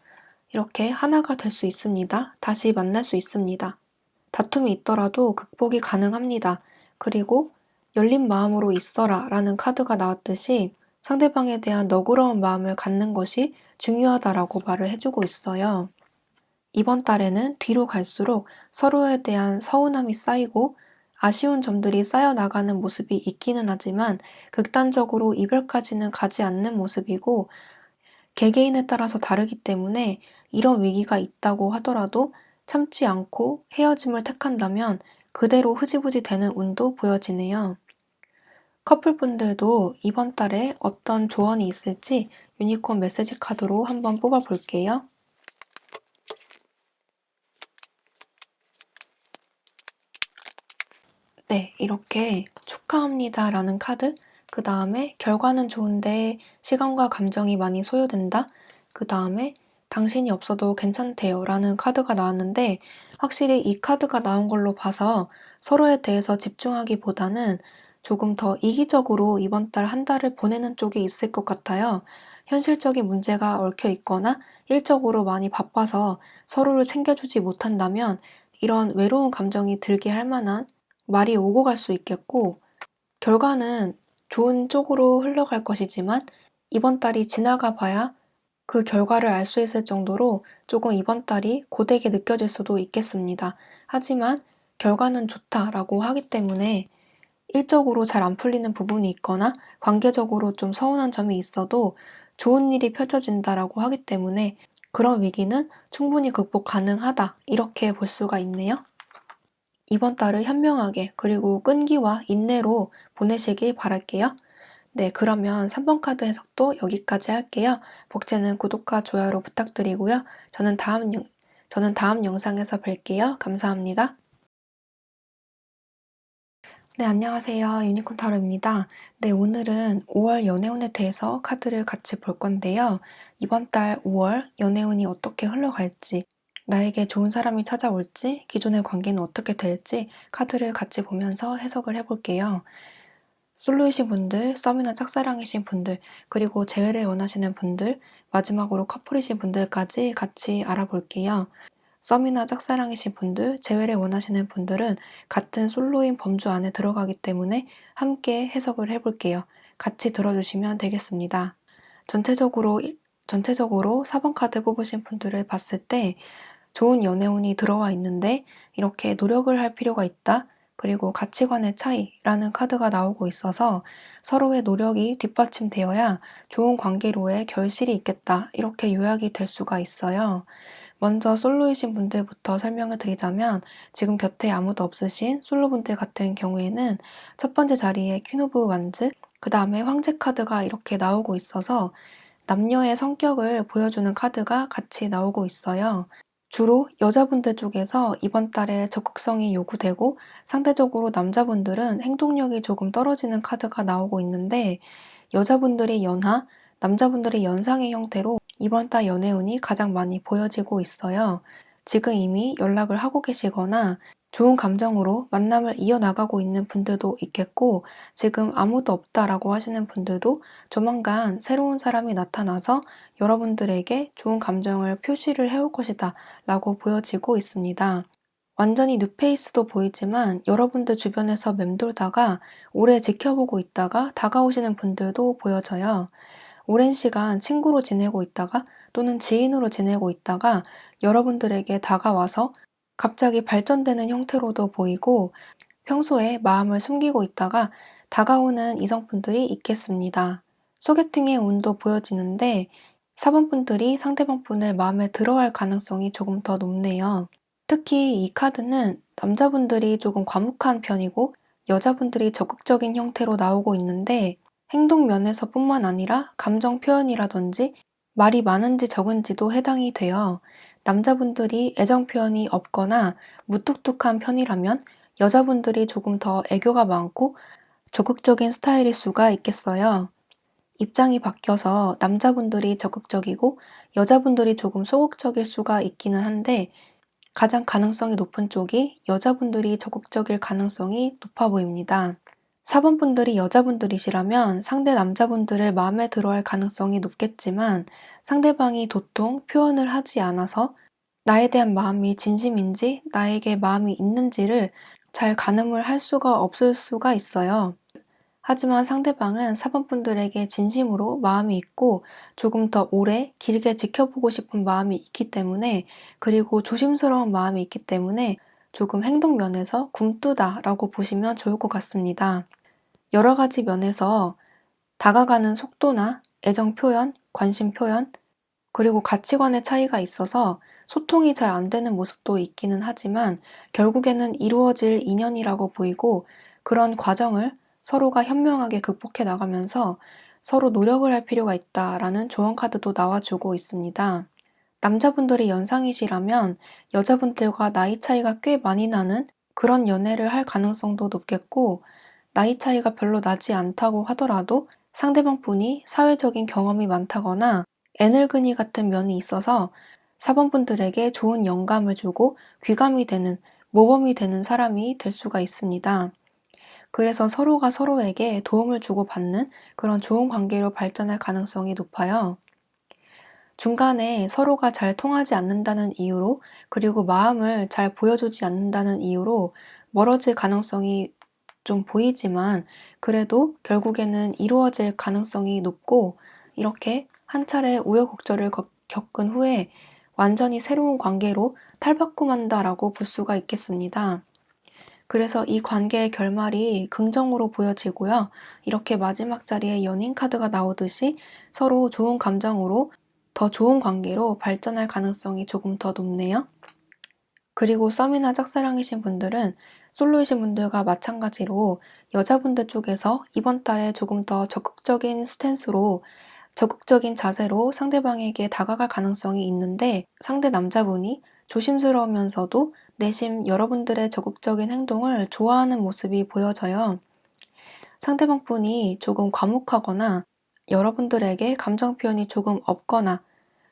이렇게 하나가 될 수 있습니다. 다시 만날 수 있습니다. 다툼이 있더라도 극복이 가능합니다. 그리고 열린 마음으로 있어라 라는 카드가 나왔듯이 상대방에 대한 너그러운 마음을 갖는 것이 중요하다라고 말을 해주고 있어요. 이번 달에는 뒤로 갈수록 서로에 대한 서운함이 쌓이고 아쉬운 점들이 쌓여나가는 모습이 있기는 하지만 극단적으로 이별까지는 가지 않는 모습이고 개개인에 따라서 다르기 때문에 이런 위기가 있다고 하더라도 참지 않고 헤어짐을 택한다면 그대로 흐지부지 되는 운도 보여지네요. 커플분들도 이번 달에 어떤 조언이 있을지 유니콘 메시지 카드로 한번 뽑아볼게요. 네, 이렇게 축하합니다 라는 카드, 그 다음에 결과는 좋은데 시간과 감정이 많이 소요된다, 그 다음에 당신이 없어도 괜찮대요 라는 카드가 나왔는데, 확실히 이 카드가 나온 걸로 봐서 서로에 대해서 집중하기보다는 조금 더 이기적으로 이번 달 한 달을 보내는 쪽이 있을 것 같아요. 현실적인 문제가 얽혀 있거나 일적으로 많이 바빠서 서로를 챙겨주지 못한다면 이런 외로운 감정이 들게 할 만한 말이 오고 갈 수 있겠고, 결과는 좋은 쪽으로 흘러갈 것이지만 이번 달이 지나가 봐야 그 결과를 알 수 있을 정도로 조금 이번 달이 고되게 느껴질 수도 있겠습니다. 하지만 결과는 좋다라고 하기 때문에 일적으로 잘 안 풀리는 부분이 있거나 관계적으로 좀 서운한 점이 있어도 좋은 일이 펼쳐진다라고 하기 때문에 그런 위기는 충분히 극복 가능하다, 이렇게 볼 수가 있네요. 이번 달을 현명하게 그리고 끈기와 인내로 보내시길 바랄게요. 네, 그러면 3번 카드 해석도 여기까지 할게요. 복제는 구독과 좋아요로 부탁드리고요. 저는 다음 영상에서 뵐게요. 감사합니다. 네, 안녕하세요. 유니콘 타로입니다. 네, 오늘은 5월 연애운에 대해서 카드를 같이 볼 건데요. 이번 달 5월 연애운이 어떻게 흘러갈지, 나에게 좋은 사람이 찾아올지, 기존의 관계는 어떻게 될지 카드를 같이 보면서 해석을 해볼게요. 솔로이신 분들, 썸이나 짝사랑이신 분들, 그리고 재회를 원하시는 분들, 마지막으로 커플이신 분들까지 같이 알아볼게요. 썸이나 짝사랑이신 분들, 재회를 원하시는 분들은 같은 솔로인 범주 안에 들어가기 때문에 함께 해석을 해볼게요. 같이 들어주시면 되겠습니다. 전체적으로 4번 카드 뽑으신 분들을 봤을 때 좋은 연애운이 들어와 있는데 이렇게 노력을 할 필요가 있다, 그리고 가치관의 차이라는 카드가 나오고 있어서 서로의 노력이 뒷받침되어야 좋은 관계로의 결실이 있겠다, 이렇게 요약이 될 수가 있어요. 먼저 솔로이신 분들부터 설명을 드리자면, 지금 곁에 아무도 없으신 솔로분들 같은 경우에는 첫 번째 자리에 퀸 오브 완즈, 그 다음에 황제 카드가 이렇게 나오고 있어서 남녀의 성격을 보여주는 카드가 같이 나오고 있어요. 주로 여자분들 쪽에서 이번 달에 적극성이 요구되고 상대적으로 남자분들은 행동력이 조금 떨어지는 카드가 나오고 있는데, 여자분들이 연하, 남자분들이 연상의 형태로 이번 달 연애운이 가장 많이 보여지고 있어요. 지금 이미 연락을 하고 계시거나 좋은 감정으로 만남을 이어나가고 있는 분들도 있겠고, 지금 아무도 없다라고 하시는 분들도 조만간 새로운 사람이 나타나서 여러분들에게 좋은 감정을 표시를 해올 것이다 라고 보여지고 있습니다. 완전히 뉴페이스도 보이지만 여러분들 주변에서 맴돌다가 오래 지켜보고 있다가 다가오시는 분들도 보여져요. 오랜 시간 친구로 지내고 있다가 또는 지인으로 지내고 있다가 여러분들에게 다가와서 갑자기 발전되는 형태로도 보이고, 평소에 마음을 숨기고 있다가 다가오는 이성분들이 있겠습니다. 소개팅의 운도 보여지는데 4번 분들이 상대방 분을 마음에 들어할 가능성이 조금 더 높네요. 특히 이 카드는 남자분들이 조금 과묵한 편이고 여자분들이 적극적인 형태로 나오고 있는데, 행동 면에서뿐만 아니라 감정 표현이라든지 말이 많은지 적은지도 해당이 돼요. 남자분들이 애정 표현이 없거나 무뚝뚝한 편이라면 여자분들이 조금 더 애교가 많고 적극적인 스타일일 수가 있겠어요. 입장이 바뀌어서 남자분들이 적극적이고 여자분들이 조금 소극적일 수가 있기는 한데, 가장 가능성이 높은 쪽이 여자분들이 적극적일 가능성이 높아 보입니다. 4번 분들이 여자분들이시라면 상대 남자분들을 마음에 들어할 가능성이 높겠지만, 상대방이 도통 표현을 하지 않아서 나에 대한 마음이 진심인지 나에게 마음이 있는지를 잘 가늠을 할 수가 없을 수가 있어요. 하지만 상대방은 4번 분들에게 진심으로 마음이 있고 조금 더 오래 길게 지켜보고 싶은 마음이 있기 때문에, 그리고 조심스러운 마음이 있기 때문에 조금 행동 면에서 굼뜨다라고 보시면 좋을 것 같습니다. 여러 가지 면에서 다가가는 속도나 애정 표현, 관심 표현, 그리고 가치관의 차이가 있어서 소통이 잘 안 되는 모습도 있기는 하지만 결국에는 이루어질 인연이라고 보이고, 그런 과정을 서로가 현명하게 극복해 나가면서 서로 노력을 할 필요가 있다라는 조언 카드도 나와주고 있습니다. 남자분들이 연상이시라면 여자분들과 나이 차이가 꽤 많이 나는 그런 연애를 할 가능성도 높겠고, 나이 차이가 별로 나지 않다고 하더라도 상대방 분이 사회적인 경험이 많다거나 애늙은이 같은 면이 있어서 사번분들에게 좋은 영감을 주고 귀감이 되는, 모범이 되는 사람이 될 수가 있습니다. 그래서 서로가 서로에게 도움을 주고받는 그런 좋은 관계로 발전할 가능성이 높아요. 중간에 서로가 잘 통하지 않는다는 이유로, 그리고 마음을 잘 보여주지 않는다는 이유로 멀어질 가능성이 좀 보이지만, 그래도 결국에는 이루어질 가능성이 높고, 이렇게 한 차례 우여곡절을 겪은 후에 완전히 새로운 관계로 탈바꿈한다라고 볼 수가 있겠습니다. 그래서 이 관계의 결말이 긍정으로 보여지고요. 이렇게 마지막 자리에 연인 카드가 나오듯이 서로 좋은 감정으로 더 좋은 관계로 발전할 가능성이 조금 더 높네요. 그리고 썸이나 짝사랑이신 분들은 솔로이신 분들과 마찬가지로 여자분들 쪽에서 이번 달에 조금 더 적극적인 스탠스로, 적극적인 자세로 상대방에게 다가갈 가능성이 있는데, 상대 남자분이 조심스러우면서도 내심 여러분들의 적극적인 행동을 좋아하는 모습이 보여져요. 상대방 분이 조금 과묵하거나 여러분들에게 감정 표현이 조금 없거나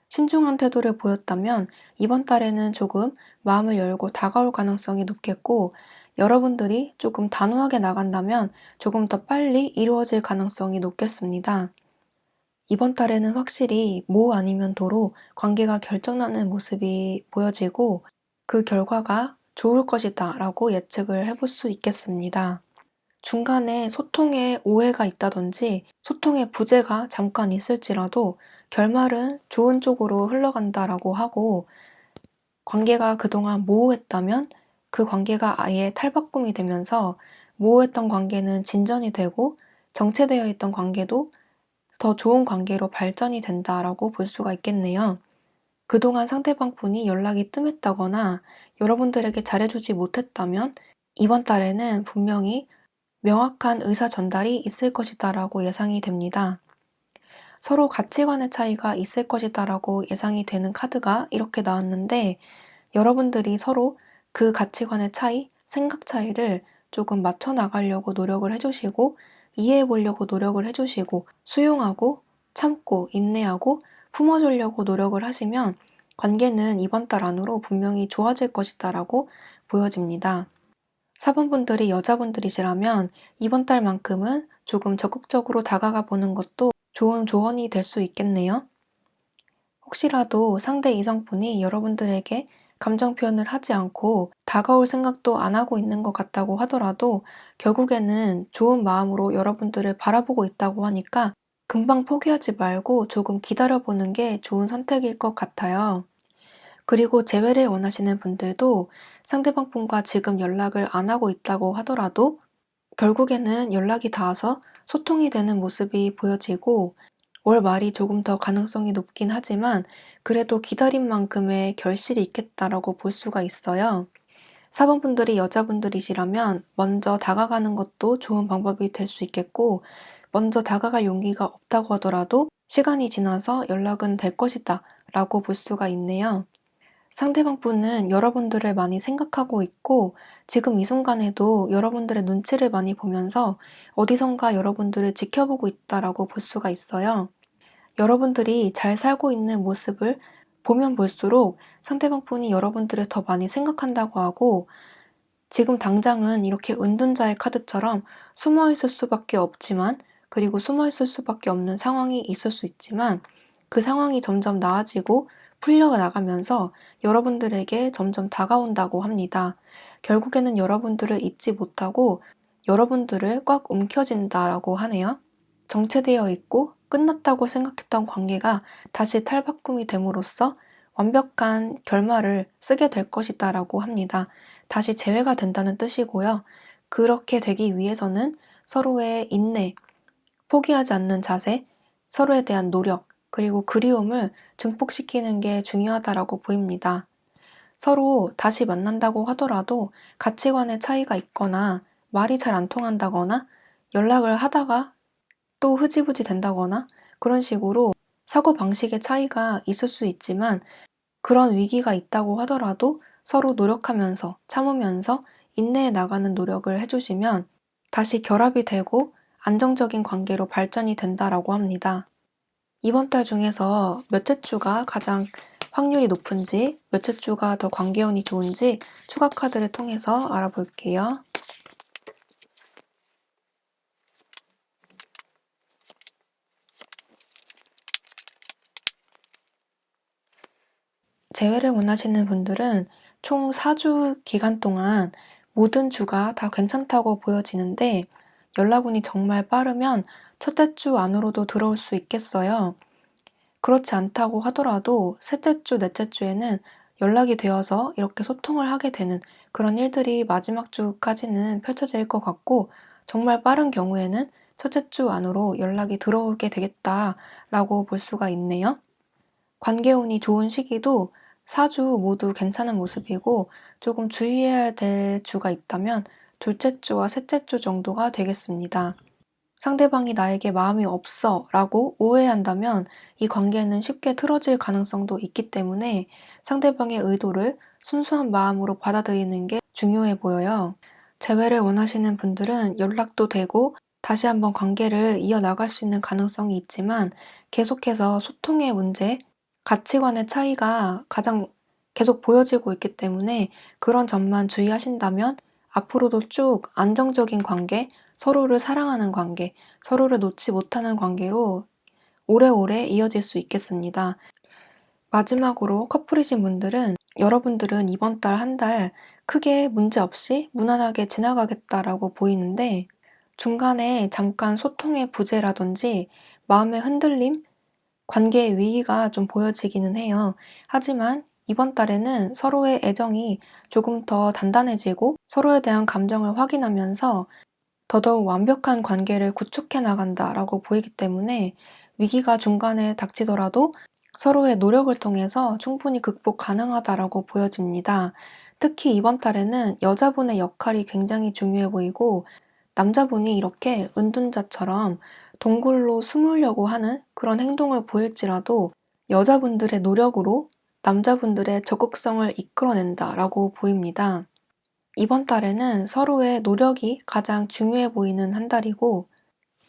신중한 태도를 보였다면 이번 달에는 조금 마음을 열고 다가올 가능성이 높겠고, 여러분들이 조금 단호하게 나간다면 조금 더 빨리 이루어질 가능성이 높겠습니다. 이번 달에는 확실히 모 아니면 도로 관계가 결정나는 모습이 보여지고, 그 결과가 좋을 것이다 라고 예측을 해볼 수 있겠습니다. 중간에 소통에 오해가 있다든지 소통에 부재가 잠깐 있을지라도 결말은 좋은 쪽으로 흘러간다라고 하고, 관계가 그동안 모호했다면 그 관계가 아예 탈바꿈이 되면서 모호했던 관계는 진전이 되고, 정체되어 있던 관계도 더 좋은 관계로 발전이 된다라고 볼 수가 있겠네요. 그동안 상대방 분이 연락이 뜸했다거나 여러분들에게 잘해주지 못했다면 이번 달에는 분명히 명확한 의사 전달이 있을 것이다라고 예상이 됩니다. 서로 가치관의 차이가 있을 것이다라고 예상이 되는 카드가 이렇게 나왔는데, 여러분들이 서로 그 가치관의 차이, 생각 차이를 조금 맞춰 나가려고 노력을 해주시고, 이해해 보려고 노력을 해주시고, 수용하고, 참고, 인내하고, 품어주려고 노력을 하시면 관계는 이번 달 안으로 분명히 좋아질 것이다라고 보여집니다. 사번분들이 여자분들이시라면 이번 달만큼은 조금 적극적으로 다가가 보는 것도 좋은 조언이 될 수 있겠네요. 혹시라도 상대 이성분이 여러분들에게 감정 표현을 하지 않고 다가올 생각도 안 하고 있는 것 같다고 하더라도 결국에는 좋은 마음으로 여러분들을 바라보고 있다고 하니까 금방 포기하지 말고 조금 기다려보는 게 좋은 선택일 것 같아요. 그리고 재회를 원하시는 분들도 상대방 분과 지금 연락을 안 하고 있다고 하더라도 결국에는 연락이 닿아서 소통이 되는 모습이 보여지고, 월 말이 조금 더 가능성이 높긴 하지만 그래도 기다린 만큼의 결실이 있겠다라고 볼 수가 있어요. 사번분들이 여자분들이시라면 먼저 다가가는 것도 좋은 방법이 될 수 있겠고, 먼저 다가갈 용기가 없다고 하더라도 시간이 지나서 연락은 될 것이다 라고 볼 수가 있네요. 상대방 분은 여러분들을 많이 생각하고 있고, 지금 이 순간에도 여러분들의 눈치를 많이 보면서 어디선가 여러분들을 지켜보고 있다라고 볼 수가 있어요. 여러분들이 잘 살고 있는 모습을 보면 볼수록 상대방 분이 여러분들을 더 많이 생각한다고 하고, 지금 당장은 이렇게 은둔자의 카드처럼 숨어 있을 수밖에 없지만, 그리고 숨어 있을 수밖에 없는 상황이 있을 수 있지만, 그 상황이 점점 나아지고 풀려나가면서 여러분들에게 점점 다가온다고 합니다. 결국에는 여러분들을 잊지 못하고 여러분들을 꽉 움켜쥔다라고 하네요. 정체되어 있고 끝났다고 생각했던 관계가 다시 탈바꿈이 됨으로써 완벽한 결말을 쓰게 될 것이다라고 합니다. 다시 재회가 된다는 뜻이고요. 그렇게 되기 위해서는 서로의 인내, 포기하지 않는 자세, 서로에 대한 노력, 그리고 그리움을 증폭시키는 게 중요하다라고 보입니다. 서로 다시 만난다고 하더라도 가치관의 차이가 있거나 말이 잘 안 통한다거나 연락을 하다가 또 흐지부지 된다거나 그런 식으로 사고방식의 차이가 있을 수 있지만, 그런 위기가 있다고 하더라도 서로 노력하면서 참으면서 인내해 나가는 노력을 해주시면 다시 결합이 되고 안정적인 관계로 발전이 된다라고 합니다. 이번 달 중에서 몇째 주가 가장 확률이 높은지, 몇째 주가 더 관계운이 좋은지 추가 카드를 통해서 알아볼게요. 재회를 원하시는 분들은 총 4주 기간 동안 모든 주가 다 괜찮다고 보여지는데 연락운이 정말 빠르면 첫째 주 안으로도 들어올 수 있겠어요. 그렇지 않다고 하더라도 셋째 주, 넷째 주에는 연락이 되어서 이렇게 소통을 하게 되는 그런 일들이 마지막 주까지는 펼쳐질 것 같고 정말 빠른 경우에는 첫째 주 안으로 연락이 들어오게 되겠다라고 볼 수가 있네요. 관계운이 좋은 시기도 4주 모두 괜찮은 모습이고 조금 주의해야 될 주가 있다면 둘째 주와 셋째 주 정도가 되겠습니다. 상대방이 나에게 마음이 없어 라고 오해한다면 이 관계는 쉽게 틀어질 가능성도 있기 때문에 상대방의 의도를 순수한 마음으로 받아들이는 게 중요해 보여요. 재회를 원하시는 분들은 연락도 되고 다시 한번 관계를 이어나갈 수 있는 가능성이 있지만 계속해서 소통의 문제, 가치관의 차이가 가장 계속 보여지고 있기 때문에 그런 점만 주의하신다면 앞으로도 쭉 안정적인 관계, 서로를 사랑하는 관계, 서로를 놓지 못하는 관계로 오래오래 이어질 수 있겠습니다. 마지막으로 커플이신 분들은 여러분들은 이번 달 한 달 크게 문제 없이 무난하게 지나가겠다라고 보이는데 중간에 잠깐 소통의 부재라든지 마음의 흔들림, 관계의 위기가 좀 보여지기는 해요. 하지만 이번 달에는 서로의 애정이 조금 더 단단해지고 서로에 대한 감정을 확인하면서 더더욱 완벽한 관계를 구축해 나간다라고 보이기 때문에 위기가 중간에 닥치더라도 서로의 노력을 통해서 충분히 극복 가능하다라고 보여집니다. 특히 이번 달에는 여자분의 역할이 굉장히 중요해 보이고 남자분이 이렇게 은둔자처럼 동굴로 숨으려고 하는 그런 행동을 보일지라도 여자분들의 노력으로 남자분들의 적극성을 이끌어낸다라고 보입니다. 이번 달에는 서로의 노력이 가장 중요해 보이는 한 달이고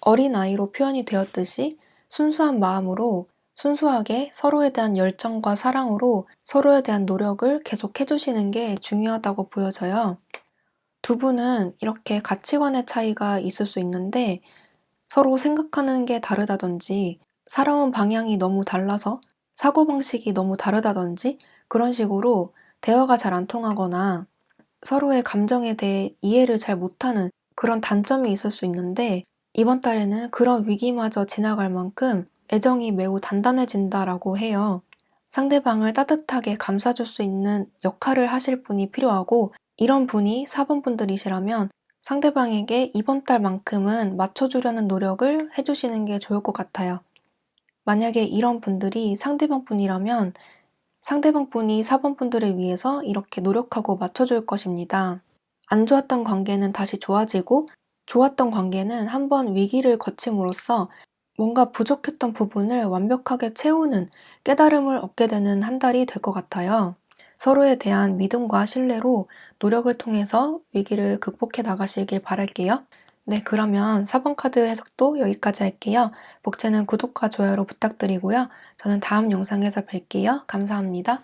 어린아이로 표현이 되었듯이 순수한 마음으로 순수하게 서로에 대한 열정과 사랑으로 서로에 대한 노력을 계속 해주시는 게 중요하다고 보여져요. 두 분은 이렇게 가치관의 차이가 있을 수 있는데 서로 생각하는 게 다르다든지 살아온 방향이 너무 달라서 사고방식이 너무 다르다든지 그런 식으로 대화가 잘 안 통하거나 서로의 감정에 대해 이해를 잘 못하는 그런 단점이 있을 수 있는데 이번 달에는 그런 위기마저 지나갈 만큼 애정이 매우 단단해진다라고 해요. 상대방을 따뜻하게 감싸줄 수 있는 역할을 하실 분이 필요하고 이런 분이 4번 분들이시라면 상대방에게 이번 달만큼은 맞춰주려는 노력을 해주시는 게 좋을 것 같아요. 만약에 이런 분들이 상대방 분이라면 상대방 분이 4번 분들을 위해서 이렇게 노력하고 맞춰줄 것입니다. 안 좋았던 관계는 다시 좋아지고 좋았던 관계는 한번 위기를 거침으로써 뭔가 부족했던 부분을 완벽하게 채우는 깨달음을 얻게 되는 한 달이 될 것 같아요. 서로에 대한 믿음과 신뢰로 노력을 통해서 위기를 극복해 나가시길 바랄게요. 네, 그러면 4번 카드 해석도 여기까지 할게요. 복채는 구독과 좋아요로 부탁드리고요. 저는 다음 영상에서 뵐게요. 감사합니다.